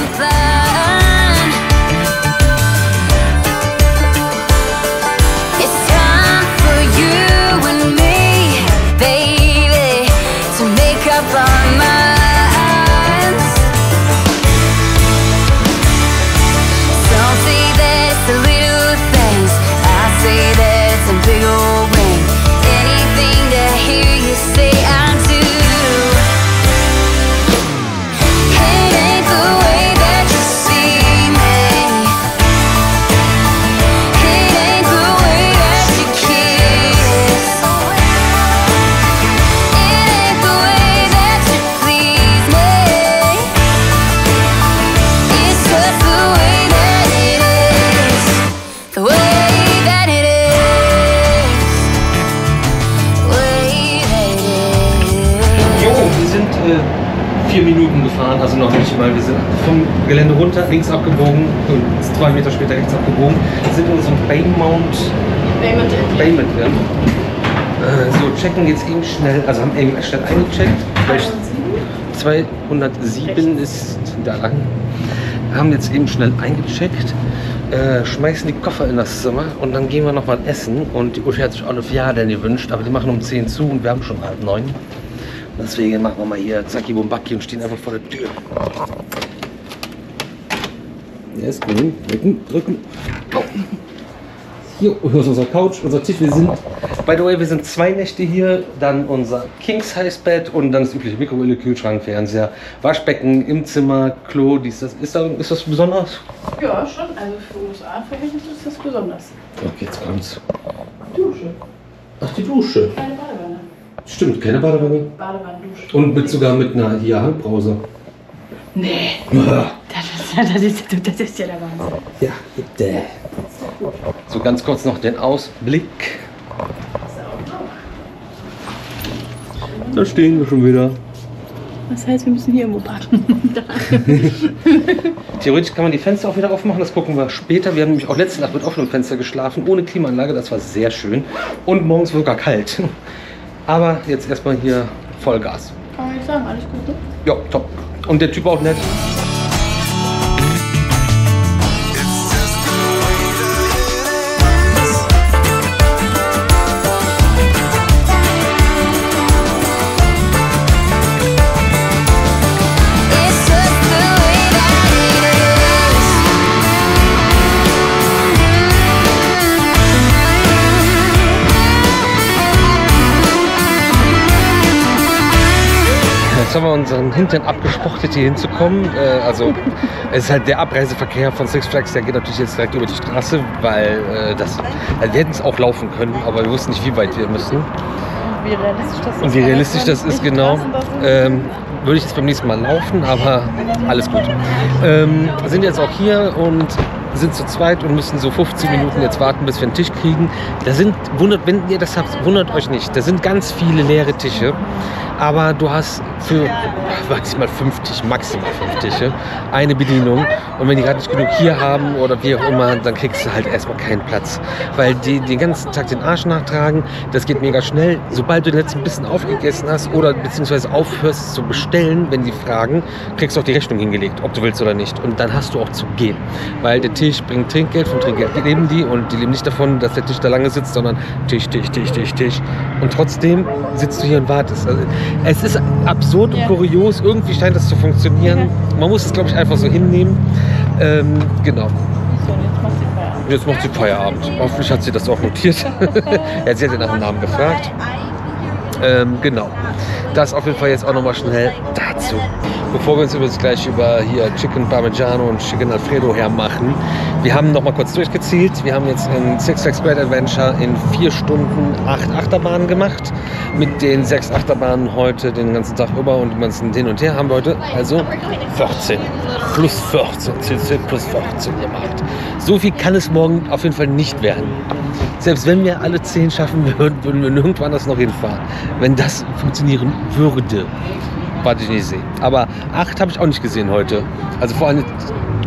sind 4 Minuten gefahren, also noch nicht mal. Wir sind vom Gelände runter, links abgebogen und 2 Meter später rechts abgebogen. Wir sind in unserem Bayment, ja. So, checken jetzt eben schnell, also haben eben schnell eingecheckt. 207 ist da lang. Wir haben jetzt eben schnell eingecheckt, schmeißen die Koffer in das Zimmer und dann gehen wir noch mal essen. Und die Uschi hat sich auch eine Fjade gewünscht, aber die machen um 10 zu und wir haben schon 8:30. Deswegen machen wir mal hier Zacki Bumbacki und stehen einfach vor der Tür. Ja, ist gut. Drücken. Oh. Hier ist unser Couch, unser Tisch. Wir sind, by the way, wir sind 2 Nächte hier. Dann unser King-Size-Bett und dann das übliche Mikrowelle, Kühlschrank, Fernseher, Waschbecken im Zimmer, Klo. Ist das besonders? Ja, schon. Also für USA-Verhältnisse ist das besonders. Okay, jetzt kommt's. Dusche. Ach, die Dusche. Keine Badewanne. Stimmt, keine Badewanne. Badewanne-Dusche. Und sogar mit einer hier Handbrause. Nee. Ja. Das ist ja der Wahnsinn. Ja, bitte. So ganz kurz noch den Ausblick. Da stehen wir schon wieder. Das heißt, wir müssen hier irgendwo baden. Theoretisch kann man die Fenster auch wieder aufmachen, das gucken wir später. Wir haben nämlich auch letzte Nacht mit offenem Fenster geschlafen, ohne Klimaanlage, das war sehr schön. Und morgens sogar kalt. Aber jetzt erstmal hier Vollgas. Kann man nicht sagen, alles gut, ne? Ja, top. Und der Typ auch nett. Jetzt haben wir unseren Hintern abgesprochtet, hier hinzukommen. Also es ist halt der Abreiseverkehr von Six Flags, der geht natürlich jetzt direkt über die Straße, weil wir hätten es auch laufen können, aber wir wussten nicht, wie weit wir müssen. wie realistisch das ist. Und wie realistisch das ist, Nicht genau. krass und das Würde ich jetzt beim nächsten Mal laufen, aber alles gut. Sind jetzt auch hier und sind zu zweit und müssen so 15 Minuten jetzt warten, bis wir einen Tisch kriegen. Da sind, wenn ihr das habt, wundert euch nicht, da sind ganz viele leere Tische. Aber du hast für maximal 50, maximal 5 Tische eine Bedienung. Und wenn die gerade nicht genug hier haben oder wie auch immer, dann kriegst du halt erstmal keinen Platz. Weil die den ganzen Tag den Arsch nachtragen, das geht mega schnell. Sobald du den letzten bisschen aufgegessen hast oder beziehungsweise aufhörst zu bestellen, wenn die fragen, kriegst du auch die Rechnung hingelegt, ob du willst oder nicht. Und dann hast du auch zu gehen. Weil der Tisch bringt Trinkgeld, vom Trinkgeld leben die und die leben nicht davon, dass der Tisch da lange sitzt, sondern Tisch, Tisch, Tisch, Tisch, Tisch. Und trotzdem sitzt du hier und wartest. Also, es ist absurd und kurios, irgendwie scheint das zu funktionieren. Man muss es, glaube ich, einfach so hinnehmen. Genau. So, jetzt macht sie Feierabend. Jetzt macht sie Feierabend. Hoffentlich hat sie das auch notiert. Ja, sie hat ja nach dem Namen gefragt. Genau. Das auf jeden Fall jetzt auch nochmal schnell dazu. Bevor wir uns übrigens gleich über hier Chicken Parmigiano und Chicken Alfredo hermachen, wir haben nochmal kurz durchgezählt. Wir haben jetzt in Six Flags Great Adventure in 4 Stunden 8 Achterbahnen gemacht. Mit den 6 Achterbahnen heute den ganzen Tag über und den ganzen hin und her haben wir heute also 14. Plus 14, CC plus 14 gemacht. So viel kann es morgen auf jeden Fall nicht werden. Selbst wenn wir alle 10 schaffen würden, würden wir nirgendwo anders noch hinfahren. Wenn das funktionieren würde, warte ich nicht sehen. Aber 8 habe ich auch nicht gesehen heute. Also vor allem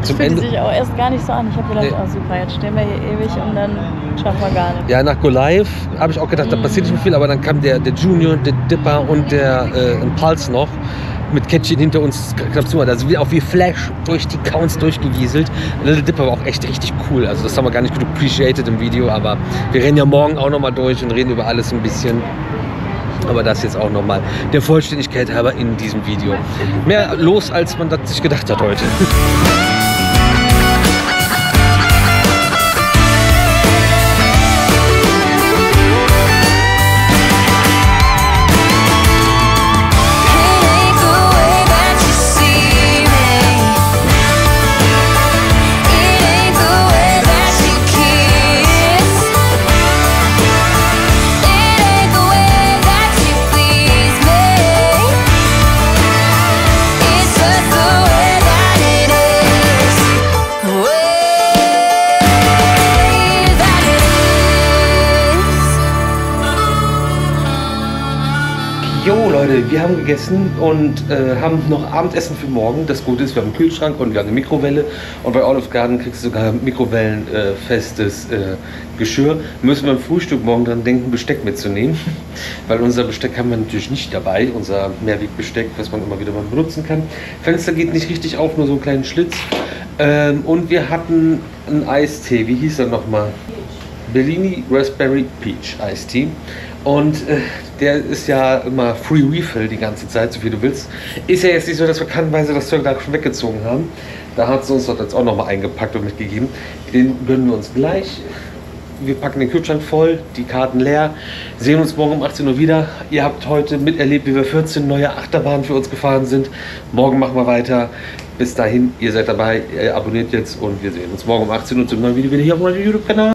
zum Fühlt Ende. sich auch erst gar nicht so an. Ich habe gedacht, oh super, jetzt stehen wir hier ewig und dann schaffen wir gar nichts. Ja, nach Go Live habe ich auch gedacht, da passiert nicht mehr viel, aber dann kam der Junior, der Dipper und der Impulse noch mit Kätzchen hinter uns knapp zu. Also auch wie Flash durch die Counts durchgewieselt. Little Dipper war auch echt richtig cool. Also das haben wir gar nicht gut appreciated im Video, aber wir rennen ja morgen auch nochmal durch und reden über alles ein bisschen. Aber das jetzt auch nochmal der Vollständigkeit halber in diesem Video. Mehr los, als man das sich gedacht hat heute. Jo Leute, wir haben gegessen und haben noch Abendessen für morgen. Das Gute ist, wir haben einen Kühlschrank und wir haben eine Mikrowelle. Und bei Olive Garden kriegst du sogar mikrowellenfestes Geschirr. Müssen wir beim Frühstück morgen dran denken, Besteck mitzunehmen. Weil unser Besteck haben wir natürlich nicht dabei. Unser Mehrwegbesteck, was man immer wieder mal benutzen kann. Fenster geht nicht richtig auf, nur so einen kleinen Schlitz. Und wir hatten einen Eistee. Wie hieß er nochmal? Bellini Raspberry Peach Eistee. Und der ist ja immer Free Refill die ganze Zeit, so viel du willst. Ist ja jetzt nicht so, dass wir kannweise das Zeug da schon weggezogen haben. Da hat sie uns das jetzt auch nochmal eingepackt und mitgegeben. Den gönnen wir uns gleich. Wir packen den Kühlschrank voll, die Karten leer. Sehen uns morgen um 18 Uhr wieder. Ihr habt heute miterlebt, wie wir 14 neue Achterbahnen für uns gefahren sind. Morgen machen wir weiter. Bis dahin, ihr seid dabei, ihr abonniert jetzt und wir sehen uns morgen um 18 Uhr zum neuen Video wieder hier auf meinem YouTube-Kanal.